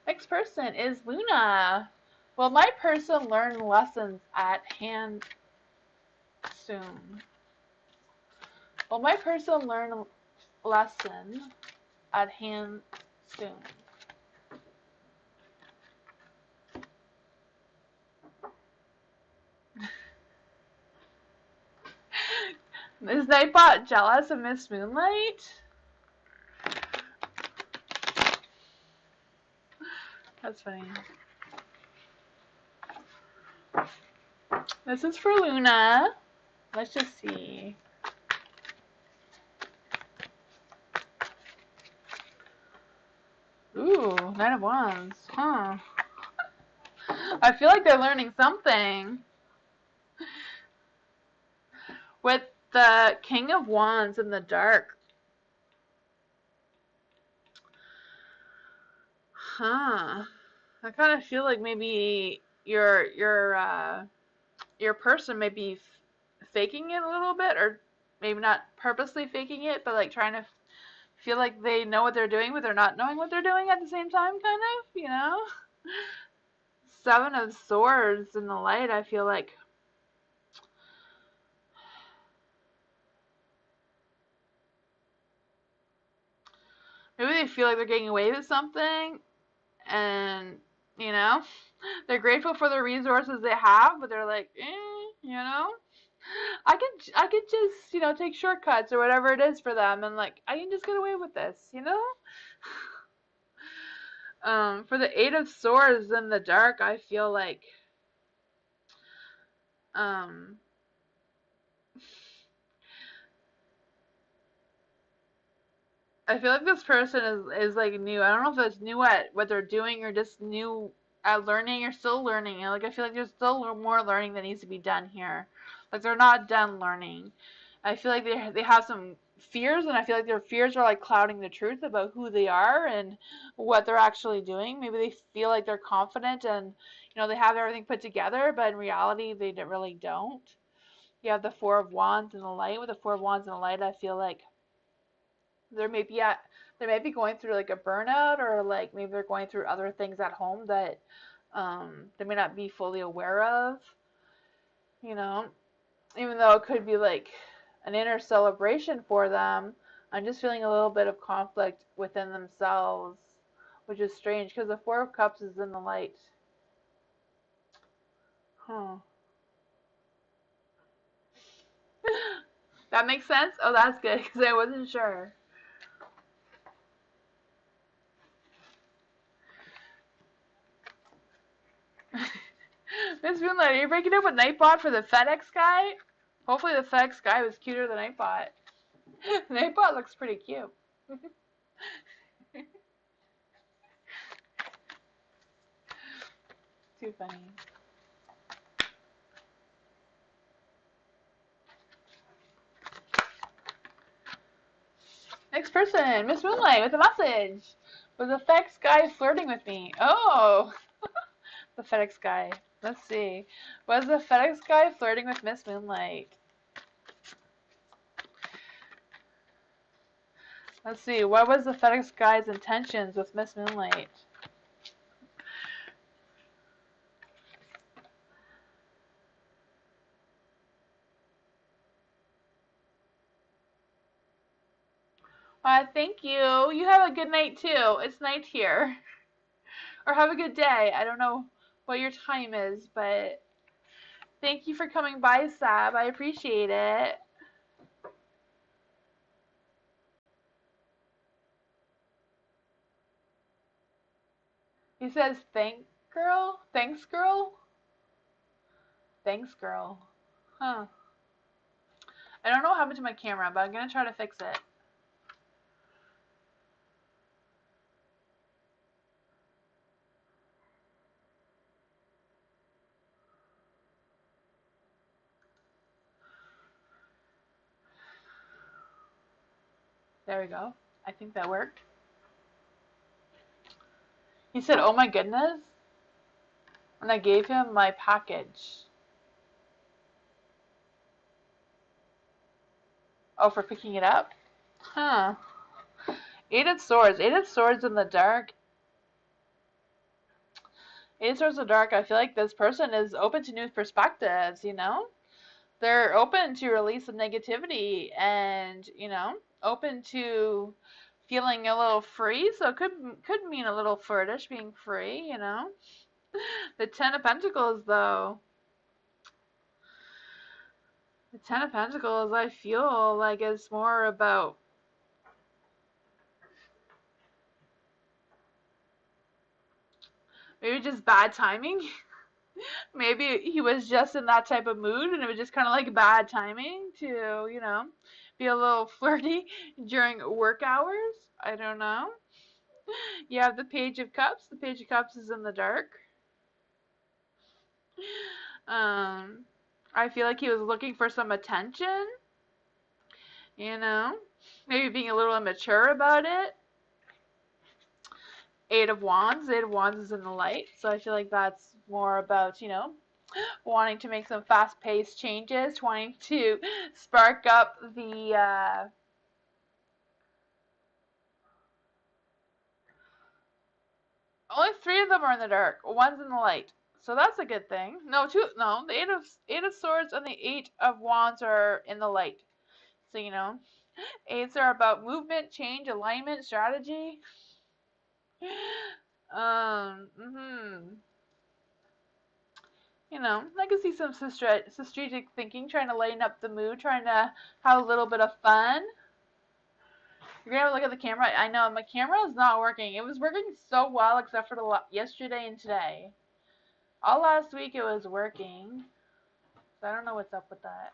Next person is Luna. Will my person learn lessons at hand soon? Will my person learn lesson at hand soon? Is Nightbot jealous of Miss Moonlight? That's funny. This is for Luna. Let's just see. Ooh, Knight of Wands. Huh. I feel like they're learning something. With the King of Wands in the dark. Huh. I kind of feel like maybe your person may be faking it a little bit, or maybe not purposely faking it, but like trying to feel like they know what they're doing, but they're not knowing what they're doing at the same time, kind of, you know? Seven of Swords in the light, I feel like. Maybe they feel like they're getting away with something, and, you know, they're grateful for the resources they have, but they're like, you know? I could just, take shortcuts or whatever it is for them, and like I can just get away with this, you know? For the Eight of Swords in the dark, I feel like um I feel like this person is like new. I don't know if it's new at what they're doing or just new at learning or still learning. And like I feel like there's still more learning that needs to be done here. Like they're not done learning. I feel like they have some fears, and I feel like their fears are like clouding the truth about who they are and what they're actually doing. Maybe they feel like they're confident and they have everything put together, but in reality they really don't. You have the Four of Wands in the light. With the Four of Wands in the light, I feel like there may be at they may be going through like a burnout, or like maybe they're going through other things at home that they may not be fully aware of, you know, even though it could be like an inner celebration for them. I'm just feeling a little bit of conflict within themselves, which is strange because the Four of Cups is in the light. Huh. That makes sense? Oh, that's good because I wasn't sure. Miss Moonlight, are you breaking up with Nightbot for the FedEx guy? Hopefully the FedEx guy was cuter than Nightbot. Nightbot looks pretty cute. Too funny. Next person, Miss Moonlight with a message. Was the FedEx guy flirting with me? Oh, the FedEx guy. Let's see. Was the FedEx guy flirting with Miss Moonlight? Let's see. What was the FedEx guy's intentions with Miss Moonlight? Thank you. You have a good night too. It's night here. Or have a good day. I don't know what your time is, but thank you for coming by, Sab. I appreciate it. He says, thank girl? Thanks, girl? Thanks, girl. Huh. I don't know what happened to my camera, but I'm going to try to fix it. There we go. I think that worked. He said, oh my goodness. And I gave him my package. Oh, for picking it up? Huh. Eight of Swords. Eight of Swords in the dark. Eight of Swords in the dark, I feel like this person is open to new perspectives, you know? They're open to release of negativity and, you know, open to feeling a little free. So it could mean a little flirtish, being free, you know? The Ten of Pentacles, though. The Ten of Pentacles, I feel like it's more about maybe just bad timing. Maybe he was just in that type of mood and it was just kind of like bad timing to, you know, be a little flirty during work hours. I don't know. You have the Page of Cups. The Page of Cups is in the dark. Um, I feel like he was looking for some attention, you know, maybe being a little immature about it. Eight of Wands. Eight of Wands is in the light, so I feel like that's more about, you know, wanting to make some fast-paced changes, wanting to spark up the only three of them are in the dark. One's in the light. So that's a good thing. No, two. No, the eight of swords and the eight of wands are in the light. So you know, eights are about movement, change, alignment, strategy. Mhm. You know, I can see some strategic thinking, trying to lighten up the mood, trying to have a little bit of fun. You're gonna have a look at the camera. I know my camera is not working. It was working so well except for yesterday and today. All last week it was working. So I don't know what's up with that.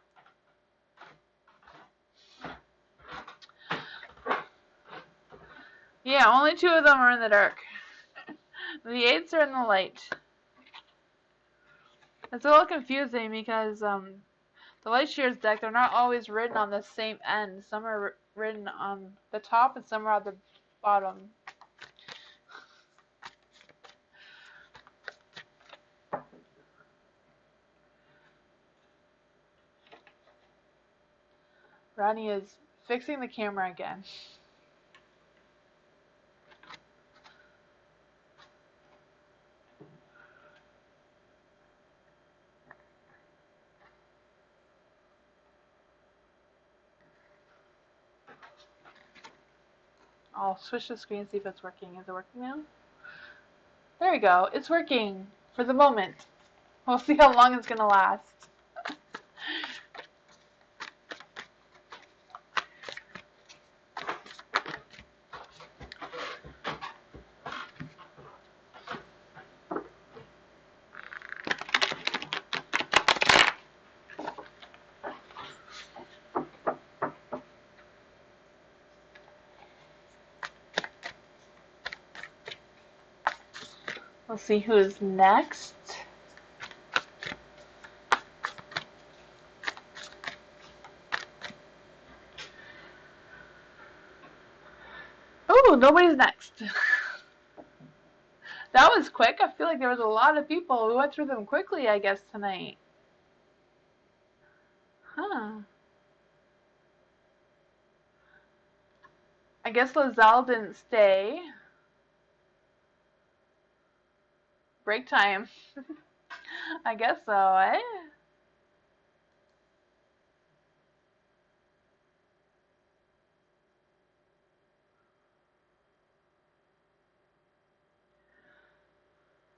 Yeah, only two of them are in the dark. The eights are in the light. It's a little confusing because the light shears deck, they're not always written on the same end. Some are written on the top and some are at the bottom. Ronnie is fixing the camera again. I'll switch the screen and see if it's working. Is it working now? There we go. It's working for the moment. We'll see how long it's going to last. We'll see who's next. Oh, nobody's next. That was quick. I feel like there was a lot of people. We went through them quickly, I guess, tonight. Huh. I guess Lozelle didn't stay. Break time. I guess so, eh?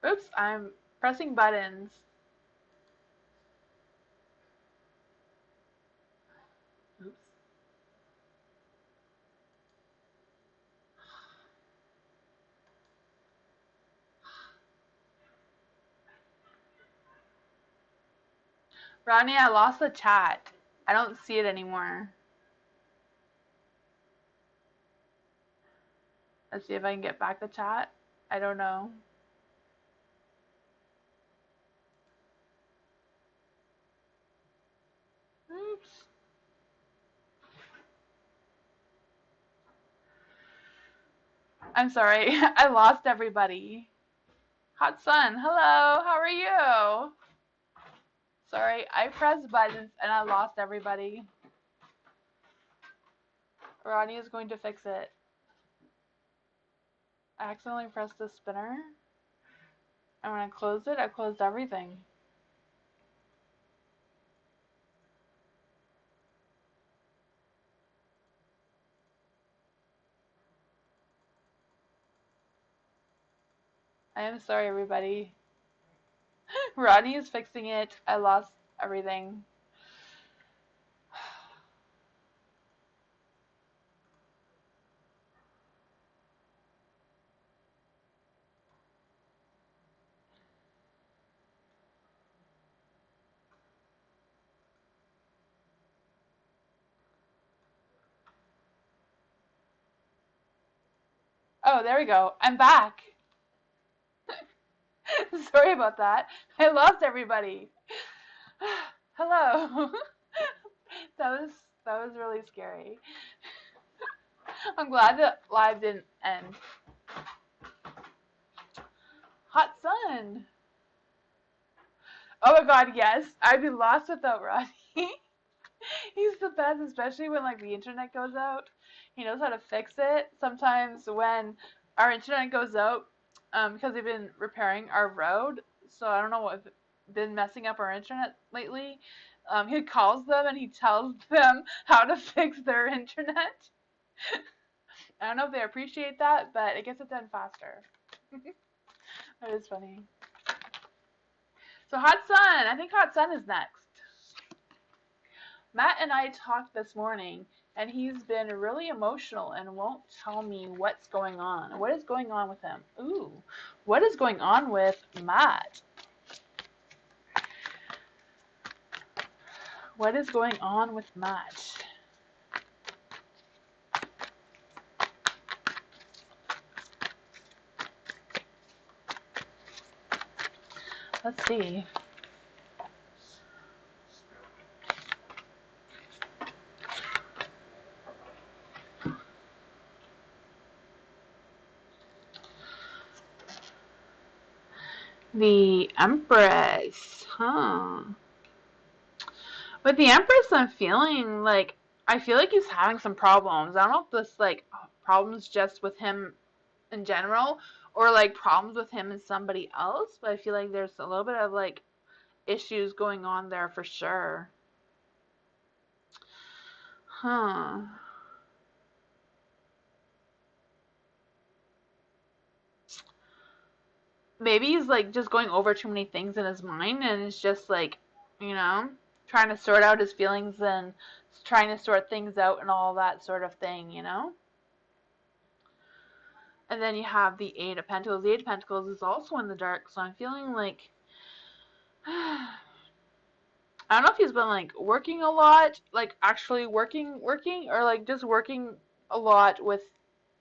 Oops, I'm pressing buttons. Oops. Ronnie, I lost the chat. I don't see it anymore. Let's see if I can get back the chat. I don't know. Oops. I'm sorry. I lost everybody. Hot Sun, hello. How are you? Sorry, I pressed buttons and I lost everybody. Ronnie is going to fix it. I accidentally pressed the spinner. And when I closed it, I closed everything. I am sorry, everybody. Rodney is fixing it. I lost everything. Oh, there we go. I'm back. Sorry about that. I lost everybody. Hello. that was that was really scary. I'm glad the live didn't end. Hot sun. Oh my god, yes. I'd be lost without Rodney. He's the best, especially when like the internet goes out. He knows how to fix it. Sometimes when our internet goes out, because they've been repairing our road, so I don't know what's been messing up our internet lately. He calls them and he tells them how to fix their internet. I don't know if they appreciate that, but it gets it done faster. That is funny. So Hot Sun, I think Hot Sun is next. Matt and I talked this morning, and he's been really emotional and won't tell me what's going on. What is going on with him? Ooh, what is going on with Matt? What is going on with Matt? Let's see. The Empress, huh? With the Empress, I'm feeling like I feel like he's having some problems. I don't know if this like problems just with him in general or like problems with him and somebody else, but I feel like there's a little bit of like issues going on there for sure. Huh. Maybe he's like just going over too many things in his mind and it's just like, you know, trying to sort out his feelings and trying to sort things out and all that sort of thing, you know? And then you have the Eight of Pentacles. The Eight of Pentacles is also in the dark, so I'm feeling like I don't know if he's been like working a lot, like actually working, or like just working a lot with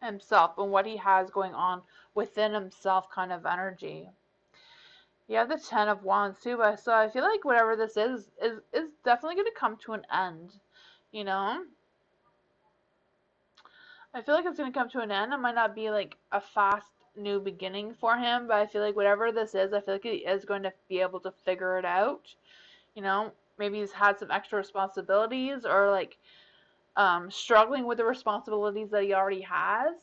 himself and what he has going on within himself, kind of energy. You have the Ten of Wands too, but so I feel like whatever this is definitely going to come to an end. You know, I feel like it's going to come to an end. It might not be like a fast new beginning for him, but I feel like whatever this is, I feel like he is going to be able to figure it out. You know, maybe he's had some extra responsibilities or like struggling with the responsibilities that he already has.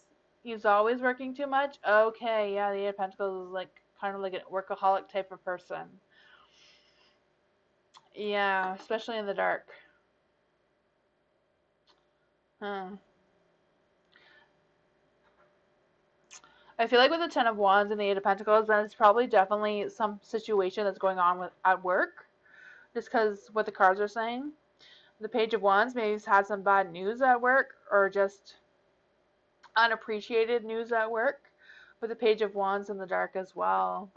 He's always working too much. Okay, yeah, the Eight of Pentacles is like kind of like a workaholic type of person. Yeah, especially in the dark. Huh. I feel like with the Ten of Wands and the Eight of Pentacles, then it's probably definitely some situation that's going on with at work, just because what the cards are saying. The Page of Wands maybe he's had some bad news at work, or just unappreciated news at work, with the Page of Wands in the dark as well.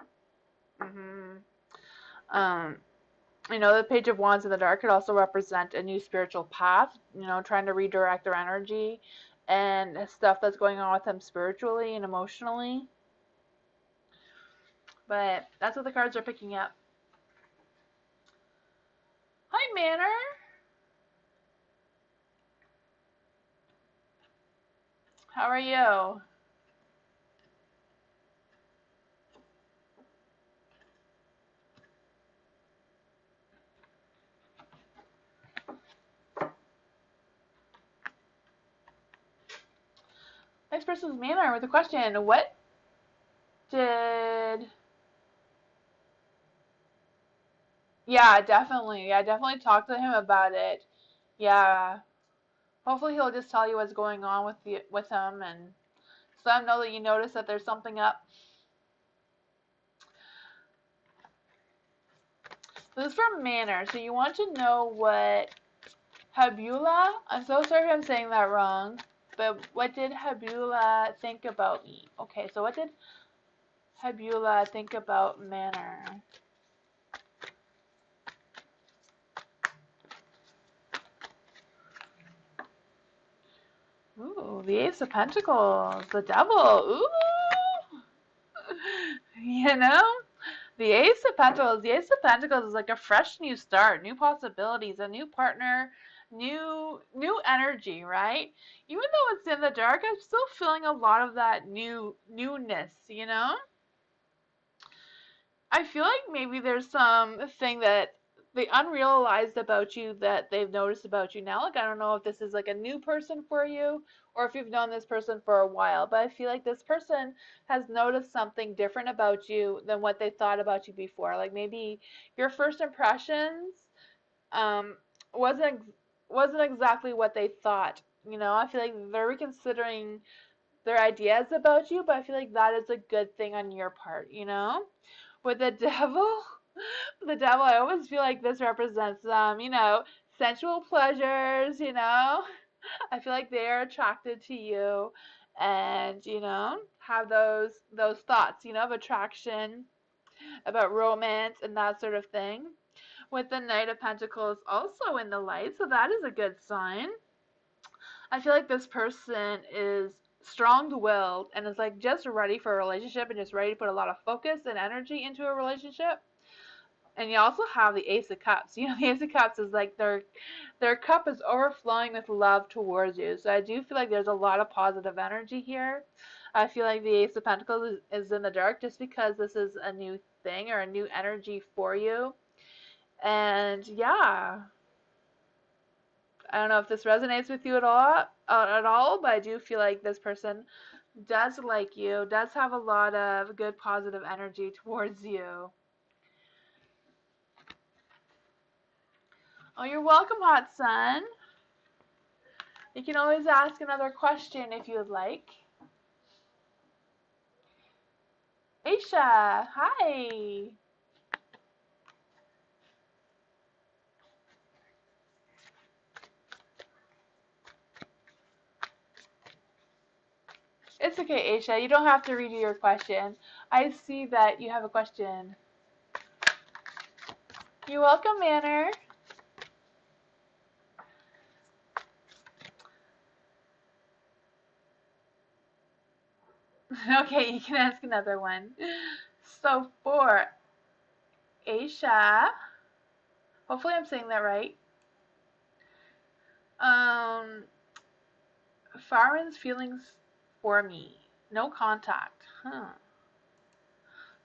hmm Um, you know, the Page of Wands in the dark could also represent a new spiritual path, you know, trying to redirect their energy and stuff that's going on with them spiritually and emotionally. But that's what the cards are picking up. Hi, Manor. How are you? Next person's Manor with a question. What did Yeah, definitely. Yeah, definitely talk to him about it. Yeah. Hopefully he'll just tell you what's going on with him and so let him know that you notice that there's something up. This is from Manor. So you want to know what Habula, I'm so sorry if I'm saying that wrong, but what did Habula think about me? Okay, so what did Habula think about Manor? Ooh, the Ace of Pentacles, the Devil. Ooh, you know, the Ace of Pentacles is like a fresh new start, new possibilities, a new partner, new energy, right? Even though it's in the dark, I'm still feeling a lot of that newness, you know? I feel like maybe there's something that they unrealized about you that they've noticed about you now. Like, I don't know if this is like a new person for you or if you've known this person for a while, but I feel like this person has noticed something different about you than what they thought about you before. Like maybe your first impressions um, wasn't wasn't exactly what they thought. You know, I feel like they're reconsidering their ideas about you, but I feel like that is a good thing on your part, you know? With the devil, the devil, I always feel like this represents sensual pleasures, you know? I feel like they are attracted to you and, have those thoughts, of attraction, about romance and that sort of thing. With the Knight of Pentacles also in the light, so that is a good sign. I feel like this person is strong-willed and is like just ready for a relationship and just ready to put a lot of focus and energy into a relationship. And you also have the Ace of Cups. The Ace of Cups is like their cup is overflowing with love towards you. So I do feel like there's a lot of positive energy here. I feel like the Ace of Pentacles is in the dark just because this is a new thing or a new energy for you. And yeah, I don't know if this resonates with you at all, but I do feel like this person does like you, does have a lot of good positive energy towards you. Oh, you're welcome, Hot Sun. You can always ask another question if you would like. Aisha, hi. It's okay, Aisha. You don't have to redo your question. I see that you have a question. You're welcome, Manor. Okay, you can ask another one. So for Aisha, hopefully I'm saying that right. Um, Farron's feelings for me. No contact. Huh.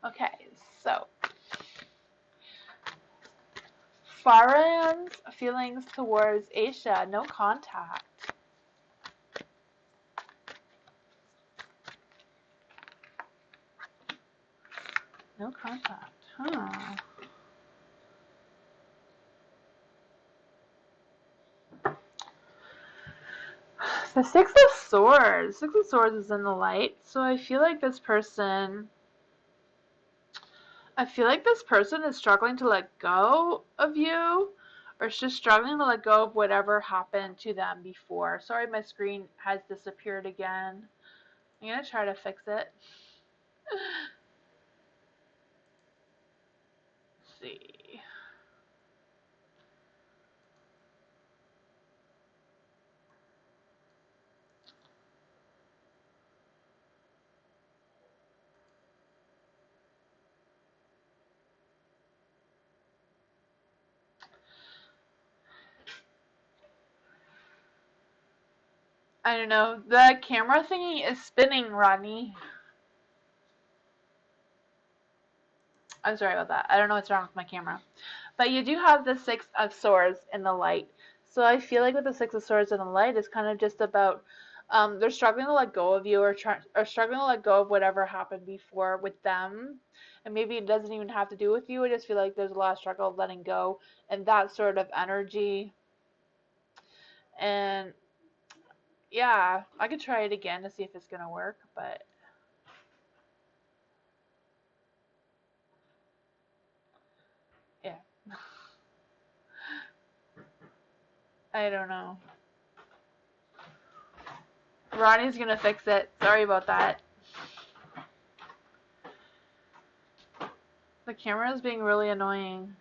Okay, so Farron's feelings towards Aisha. No contact. No contact. Huh. The Six of Swords. Six of Swords is in the light, so I feel like this person is struggling to let go of you, or is just struggling to let go of whatever happened to them before. Sorry, my screen has disappeared again. I'm gonna try to fix it. Let's see. I don't know. The camera thingy is spinning, Rodney. I'm sorry about that. I don't know what's wrong with my camera. But you do have the Six of Swords in the light. So I feel like with the Six of Swords in the light, it's kind of just about They're struggling to let go of you, or struggling to let go of whatever happened before with them. And maybe it doesn't even have to do with you. I just feel like there's a lot of struggle of letting go and that sort of energy. And yeah, I could try it again to see if it's gonna work, but yeah, I don't know. Ronnie's gonna fix it. Sorry about that. The camera is being really annoying.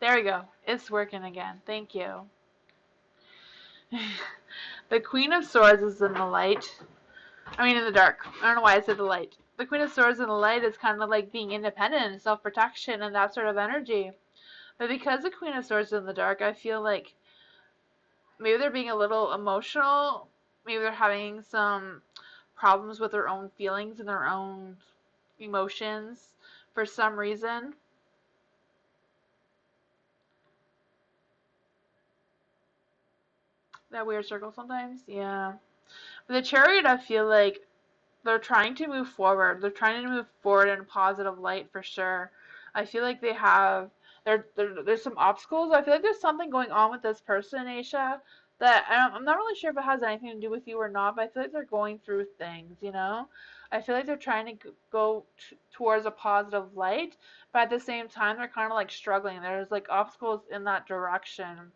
There we go. It's working again. Thank you. The Queen of Swords is in the light. I mean, in the dark. I don't know why I said the light. The Queen of Swords in the light is kind of like being independent and self-protection and that sort of energy. But because the Queen of Swords is in the dark, I feel like maybe they're being a little emotional. Maybe they're having some problems with their own feelings and their own emotions for some reason. That weird circle sometimes. Yeah. But the Chariot, I feel like they're trying to move forward. They're trying to move forward in a positive light for sure. I feel like they have there's some obstacles. I feel like there's something going on with this person, Aisha, that I'm not really sure if it has anything to do with you or not, but I feel like they're going through things, you know? I feel like they're trying to go towards a positive light, but at the same time, they're kind of like struggling. There's like obstacles in that direction.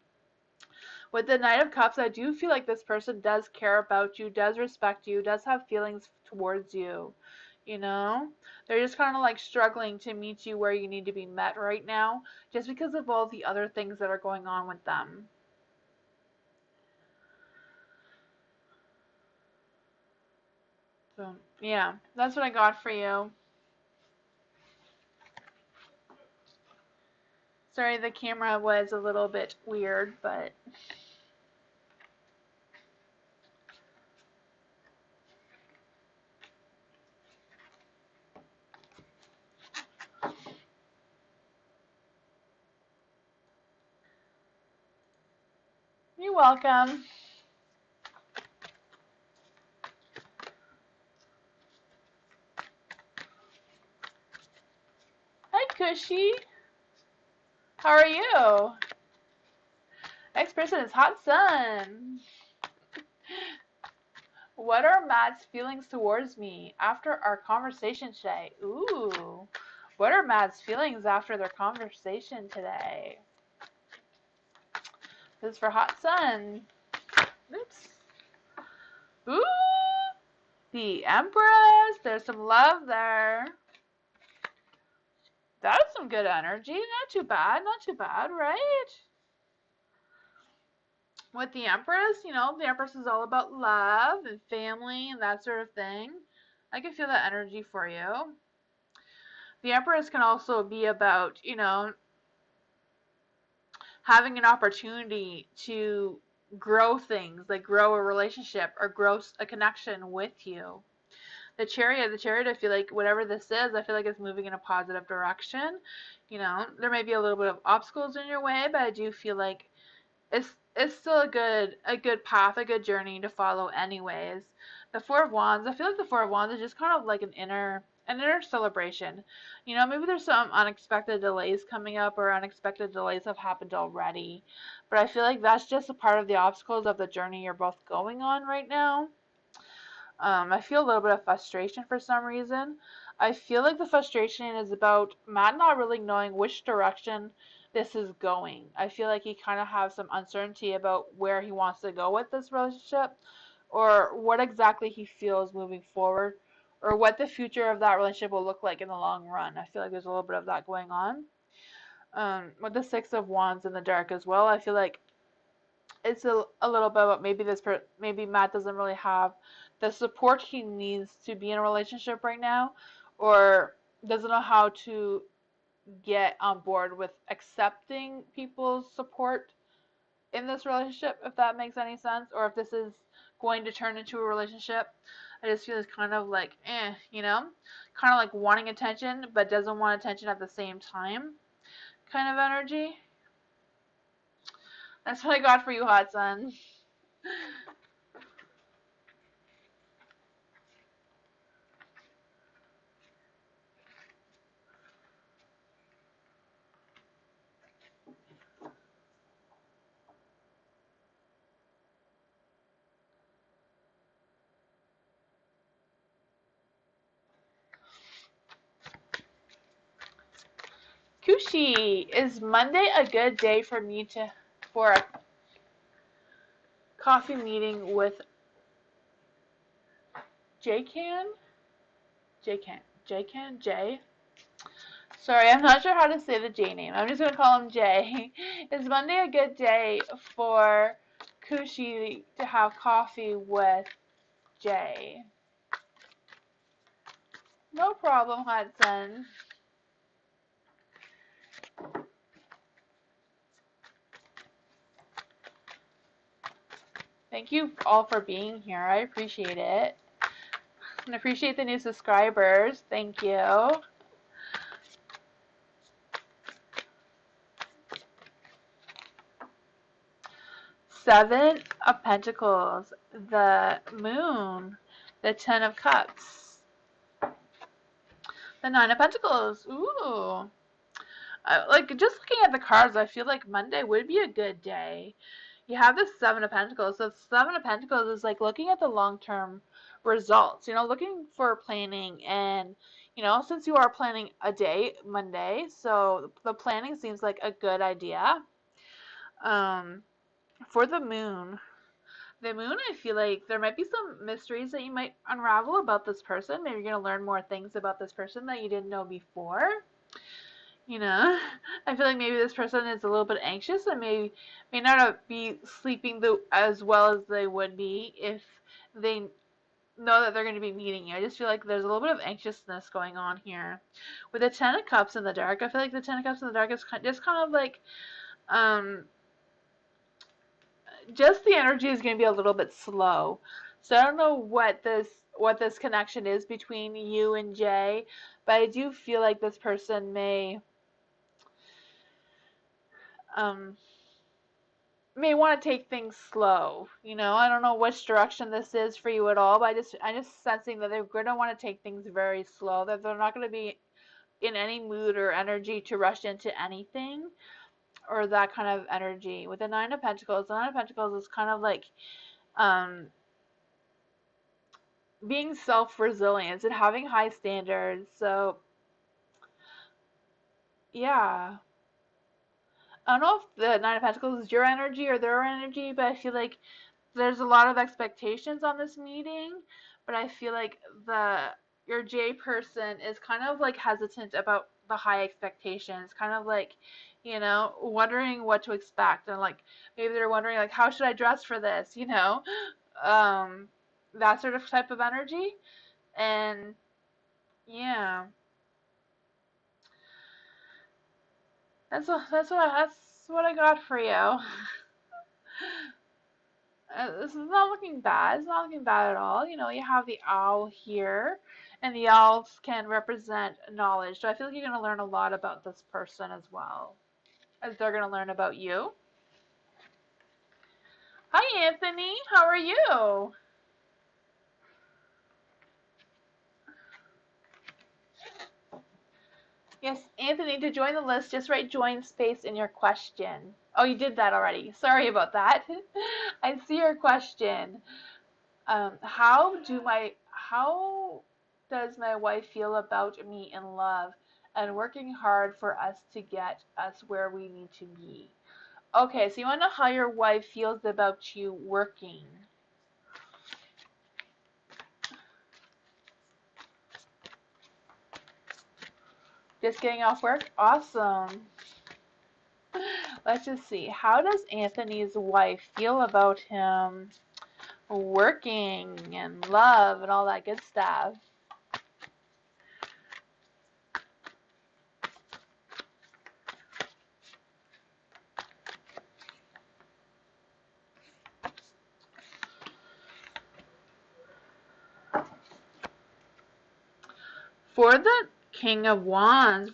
With the Knight of Cups, I do feel like this person does care about you, does respect you, does have feelings towards you. You know? They're just kind of like struggling to meet you where you need to be met right now, just because of all the other things that are going on with them. So, yeah, that's what I got for you. Sorry, the camera was a little bit weird, but you're welcome. Hi, Cushy. How are you? Next person is Hot Sun. What are Matt's feelings towards me after our conversation today? Ooh. What are Matt's feelings after their conversation today? This is for Hot Sun. Oops. Ooh. The Empress. There's some love there. That's some good energy. Not too bad. Not too bad, right? With the Empress, the Empress is all about love and family and that sort of thing. I can feel that energy for you. The Empress can also be about, having an opportunity to grow things, like grow a relationship or grow a connection with you. The chariot, I feel like whatever this is, I feel like it's moving in a positive direction. There may be a little bit of obstacles in your way, but I do feel like it's still a good path, a good journey to follow anyways. The Four of Wands, I feel like the Four of Wands is just kind of like an inner celebration. Maybe there's some unexpected delays coming up or unexpected delays have happened already. But I feel like that's just a part of the obstacles of the journey you're both going on right now. I feel a little bit of frustration for some reason. I feel like the frustration is about Matt not really knowing which direction this is going. I feel like he kind of has some uncertainty about where he wants to go with this relationship or what exactly he feels moving forward or what the future of that relationship will look like in the long run. I feel like there's a little bit of that going on. With the Six of Wands in the dark as well, I feel like it's a little bit about maybe Matt doesn't really have the support he needs to be in a relationship right now, or doesn't know how to get on board with accepting people's support in this relationship, if that makes any sense, or if this is going to turn into a relationship. I just feel it's kind of like, kind of like wanting attention, but doesn't want attention at the same time kind of energy. That's what I got for you, Hot Sun. Kushi, is Monday a good day for me for a coffee meeting with J-Can? J? Sorry, I'm not sure how to say the J name. I'm just going to call him J. Is Monday a good day for Kushi to have coffee with J? No problem, Hudson. Thank you all for being here. I appreciate it. And appreciate the new subscribers. Thank you. Seven of Pentacles, the Moon, the Ten of Cups, the Nine of Pentacles. Ooh. Like, just looking at the cards, I feel like Monday would be a good day. You have the Seven of Pentacles. So Seven of Pentacles is like looking at the long-term results, looking for planning. And, since you are planning a day, Monday, so the planning seems like a good idea. For the Moon, I feel like there might be some mysteries that you might unravel about this person. Maybe you're going to learn more things about this person that you didn't know before. I feel like maybe this person is a little bit anxious and may not be sleeping as well as they would be if they know that they're going to be meeting you. I just feel like there's a little bit of anxiousness going on here. With the Ten of Cups in the dark, I feel like the Ten of Cups in the dark is just kind of like, just the energy is going to be a little bit slow. So I don't know what this connection is between you and Jay, but I do feel like this person may want to take things slow. I don't know which direction this is for you at all, but I'm just sensing that they're going to want to take things very slow, that they're not going to be in any mood or energy to rush into anything or that kind of energy. With the Nine of Pentacles, is kind of like being self-resilient and having high standards. So yeah, I don't know if the Nine of Pentacles is your energy or their energy, but I feel like there's a lot of expectations on this meeting, but I feel like your J person is kind of like hesitant about the high expectations, kind of like, wondering what to expect, and like maybe they're wondering like, how should I dress for this, that sort of type of energy. And yeah, that's what I got for you. This is not looking bad. It's not looking bad at all. You have the owl here, and the owls can represent knowledge. So I feel like you're going to learn a lot about this person as well, as they're going to learn about you. Hi, Anthony. How are you? Yes, Anthony, to join the list, just write join space in your question. Oh, you did that already. Sorry about that. I see your question. How does my wife feel about me in love and working hard for us to get us where we need to be? Okay, so you want to know how your wife feels about you working. Just getting off work? Awesome. Let's just see. How does Anthony's wife feel about him working and love and all that good stuff? For the King of Wands,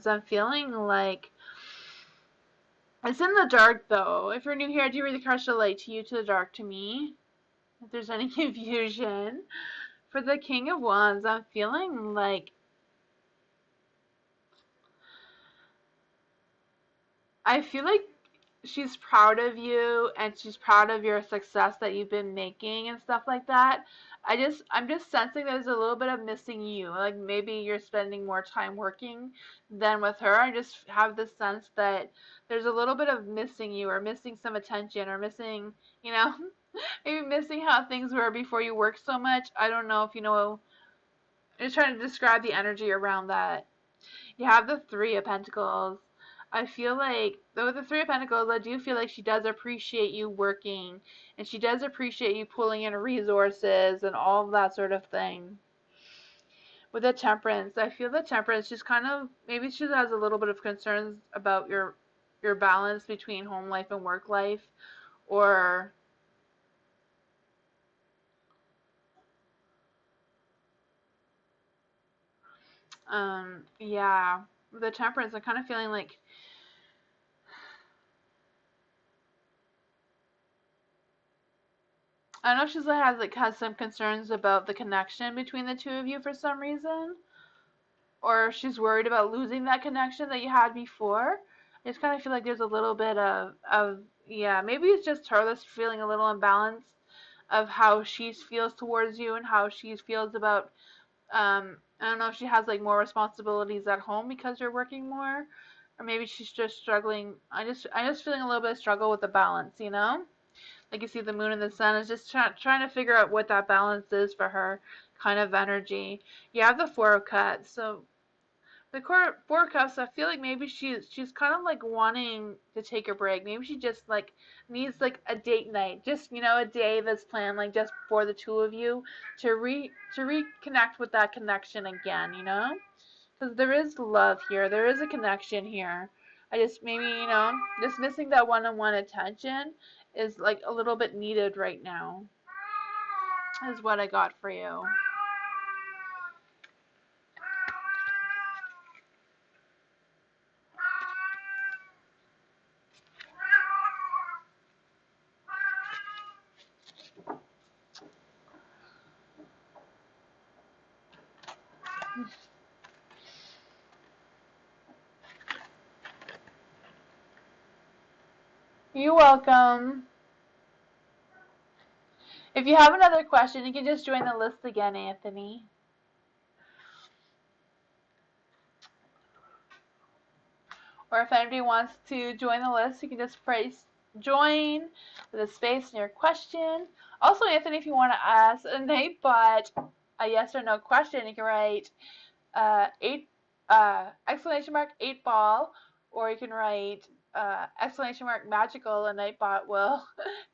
I'm feeling like it's in the dark though. If you're new here, I do read the cards to light to you, to the dark to me. If there's any confusion. For the King of Wands, I'm feeling like I feel like she's proud of you and she's proud of your success that you've been making and stuff like that. I'm just sensing there's a little bit of missing you. Like maybe you're spending more time working than with her. I just have this sense that there's a little bit of missing you or missing some attention or missing, you know, maybe missing how things were before you worked so much. I don't know if you know. I'm just trying to describe the energy around that. You have the Three of Pentacles. I feel like, though with the Three of Pentacles, I do feel like she does appreciate you working, and she does appreciate you pulling in resources and all of that sort of thing. With the Temperance, I feel the Temperance just kind of, maybe she has a little bit of concerns about your balance between home life and work life, or yeah, with the Temperance, I'm kind of feeling like I don't know if she's has some concerns about the connection between the two of you for some reason, or she's worried about losing that connection that you had before. I just kind of feel like there's a little bit of yeah, maybe it's just her that's feeling a little imbalanced of how she feels towards you and how she feels about I don't know if she has like more responsibilities at home because you're working more, or maybe she's just struggling. I just feeling a little bit of struggle with the balance, you know? Like you see the moon and the sun is just trying to figure out what that balance is for her kind of energy. You have the Four of Cups. So the Four of Cups, I feel like maybe she's kind of like wanting to take a break. Maybe she just like needs like a date night, just you know a day that's planned like just for the two of you to reconnect with that connection again. You know, because there is love here, there is a connection here. I just maybe you know just missing that one-on-one attention is like a little bit needed right now. Is what I got for you. You're welcome. If you have another question, you can just join the list again, Anthony. Or if anybody wants to join the list, you can just press join with a space in your question. Also, Anthony, if you want to ask a Nightbot a yes or no question, you can write eight exclamation mark 8 ball, or you can write exclamation mark magical, and Nightbot will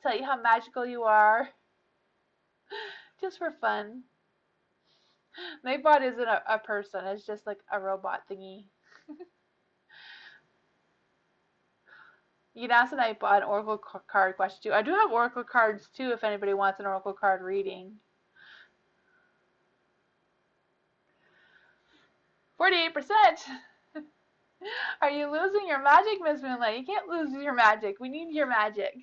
tell you how magical you are, just for fun. Nightbot isn't a person; it's just like a robot thingy. You can ask a Nightbot an oracle card question too. I do have oracle cards too, if anybody wants an oracle card reading. 48%. Are you losing your magic, Miss Moonlight? You can't lose your magic. We need your magic.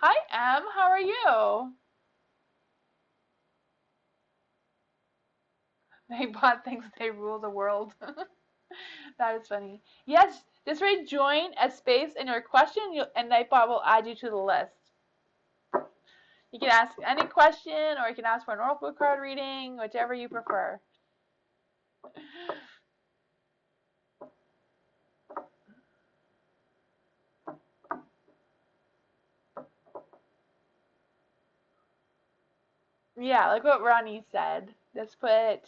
Hi, Em. How are you? Nightbot thinks they rule the world. That is funny. Yes, just write join a space in your question, and Nightbot will add you to the list. You can ask any question, or you can ask for an oracle card reading, whichever you prefer. Yeah, like what Ronnie said. Just put,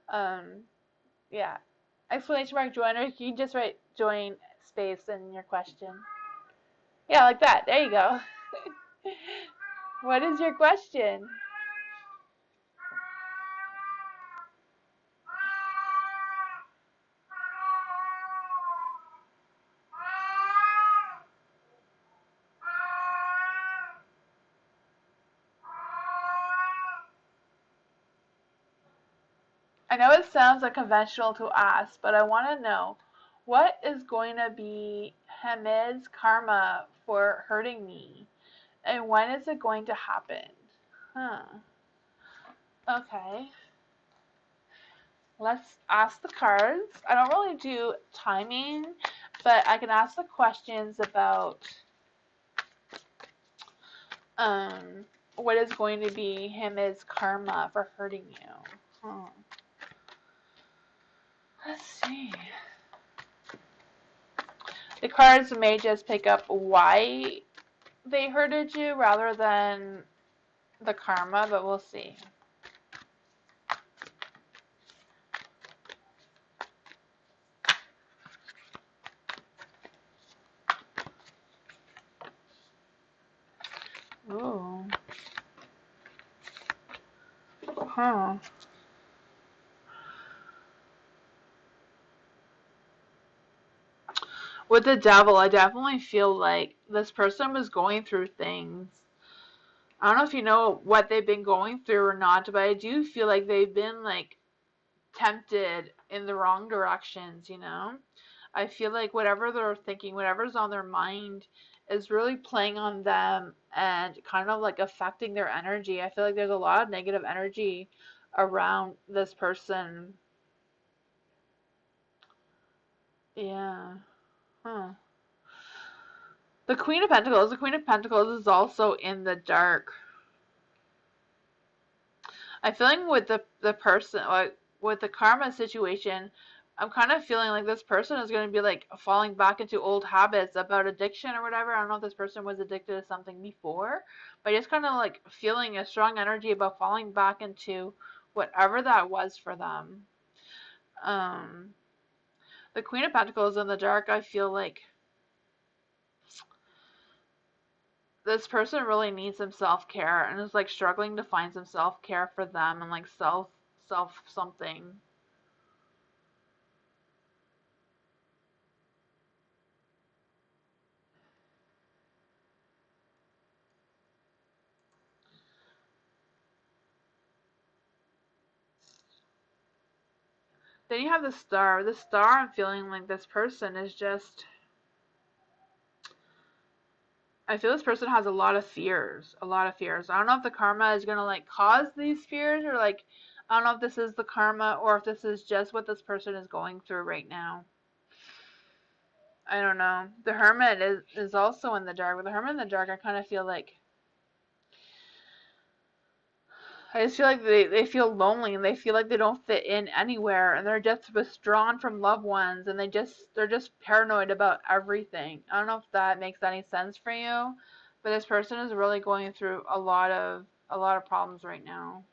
um, yeah, exclamation mark join, or you can just write join space in your question. Yeah, like that. There you go. What is your question? I know it sounds unconventional to ask, but I want to know what is going to be Hamid's karma for hurting me, and when is it going to happen? Huh. Okay. Let's ask the cards. I don't really do timing, but I can ask the questions about um what is going to be Hamid's karma for hurting you. Huh. Let's see. The cards may just pick up why they hurted you rather than the karma, but we'll see. Ooh. Huh. With the devil, I definitely feel like this person was going through things. I don't know if you know what they've been going through or not, but I do feel like they've been like tempted in the wrong directions, you know? I feel like whatever they're thinking, whatever's on their mind is really playing on them and kind of like affecting their energy. I feel like there's a lot of negative energy around this person. Yeah. Huh. The Queen of Pentacles. The Queen of Pentacles is also in the dark. I'm feeling with the person, like with the karma situation, I'm kind of feeling like this person is going to be like falling back into old habits about addiction or whatever. I don't know if this person was addicted to something before, but just kind of like feeling a strong energy about falling back into whatever that was for them. Um, the Queen of Pentacles in the dark, I feel like this person really needs some self-care and is like struggling to find some self-care for them and like self something. Then you have the star. The star, I'm feeling like this person is just. I feel this person has a lot of fears. A lot of fears. I don't know if the karma is gonna like cause these fears or like. I don't know if this is the karma or if this is just what this person is going through right now. I don't know. The Hermit is also in the dark. With the Hermit in the dark, I kind of feel like I just feel like they feel lonely and they feel like they don't fit in anywhere and they're just withdrawn from loved ones and they're just paranoid about everything. I don't know if that makes any sense for you, but this person is really going through a lot of problems right now.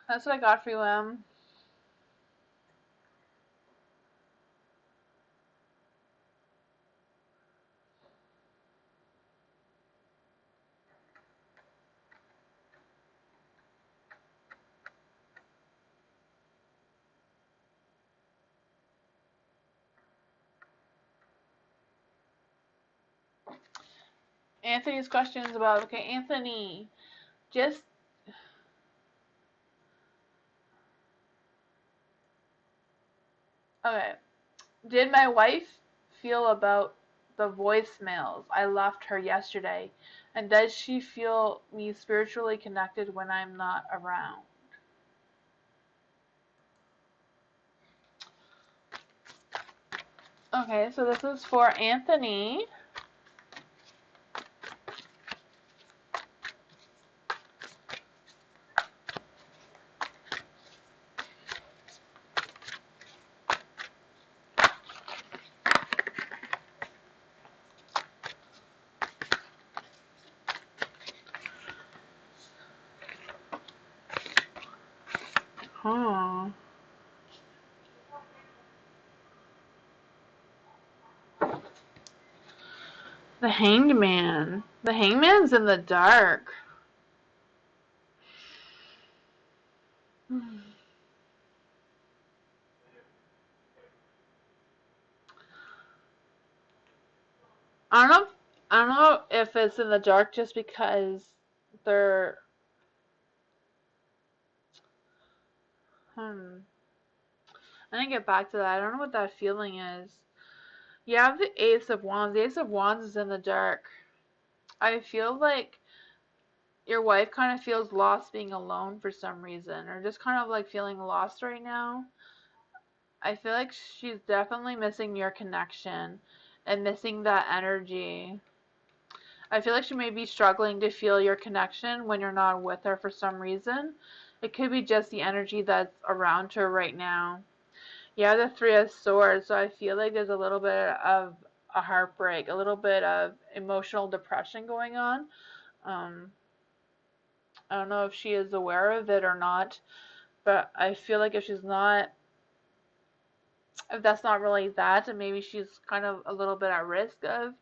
That's what I got for you, Em. Anthony's questions about okay, Anthony, just okay. Did my wife feel about the voicemails I left her yesterday? And does she feel me spiritually connected when I'm not around? Okay, so this is for Anthony. Huh. The Hanged Man. The Hangman's in the dark. I don't know. I don't know if it's in the dark just because they're. Hmm. I didn't get back to that. I don't know what that feeling is. You have the Ace of Wands. The Ace of Wands is in the dark. I feel like your wife kind of feels lost being alone for some reason, or just kind of like feeling lost right now. I feel like she's definitely missing your connection and missing that energy. I feel like she may be struggling to feel your connection when you're not with her for some reason. It could be just the energy that's around her right now. Yeah, the Three of Swords, so I feel like there's a little bit of a heartbreak, a little bit of emotional depression going on. Um, I don't know if she is aware of it or not, but I feel like if she's not, if that's not really that, and maybe she's kind of a little bit at risk of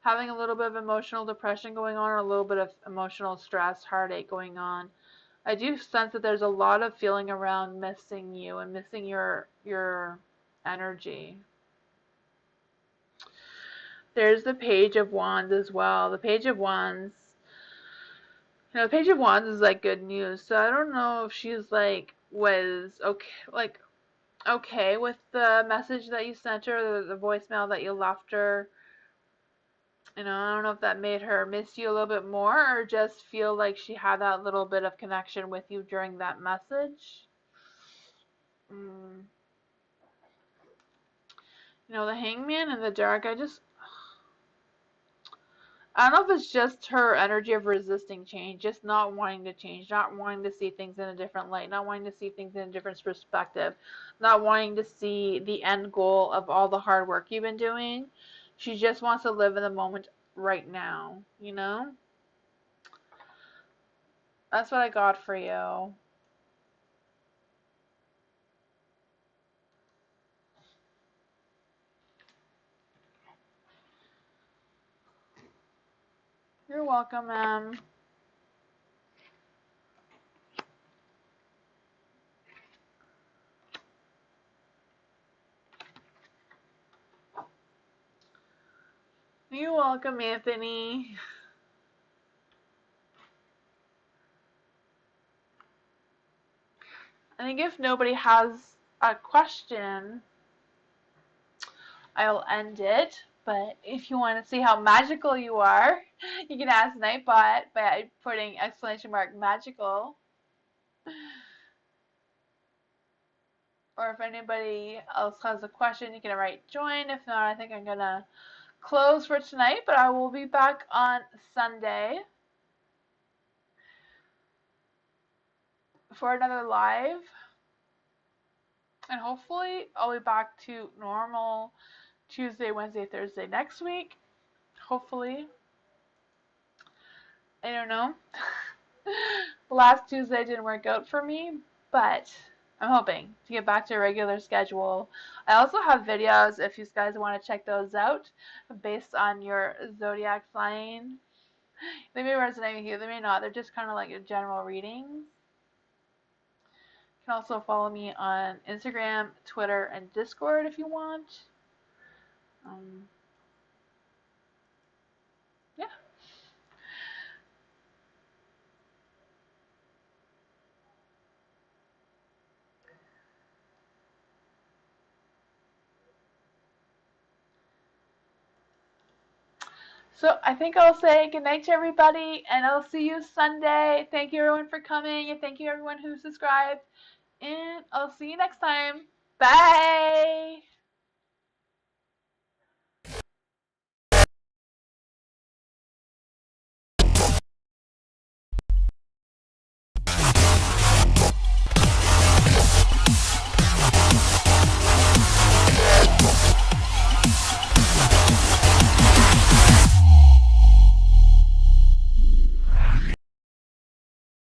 having a little bit of emotional depression going on, or a little bit of emotional stress, heartache going on. I do sense that there's a lot of feeling around missing you and missing your energy. There's the Page of Wands as well. The Page of Wands, the Page of Wands is like good news. So I don't know if she's like was okay, like okay with the message that you sent her, the voicemail that you left her. I don't know if that made her miss you a little bit more or just feel like she had that little bit of connection with you during that message. Mm. The Hangman in the dark, I don't know if it's just her energy of resisting change, just not wanting to change, not wanting to see things in a different light, not wanting to see things in a different perspective, not wanting to see the end goal of all the hard work you've been doing. She just wants to live in the moment right now? That's what I got for you. You're welcome, ma'am. You're welcome, Anthony. I think if nobody has a question, I'll end it. But if you want to see how magical you are, you can ask Nightbot by putting exclamation mark magical. Or if anybody else has a question, you can write join. If not, I think I'm going to close for tonight, but I will be back on Sunday for another live. And hopefully I'll be back to normal Tuesday, Wednesday, Thursday next week. Hopefully. I don't know. Last Tuesday didn't work out for me, but I'm hoping to get back to a regular schedule. I also have videos if you guys want to check those out based on your zodiac sign. They may resonate with you, they may not. They're just kind of like a general readings. You can also follow me on Instagram, Twitter, and Discord if you want. Um, yeah. So I think I'll say goodnight to everybody, and I'll see you Sunday. Thank you everyone for coming, and thank you everyone who subscribed. And I'll see you next time. Bye!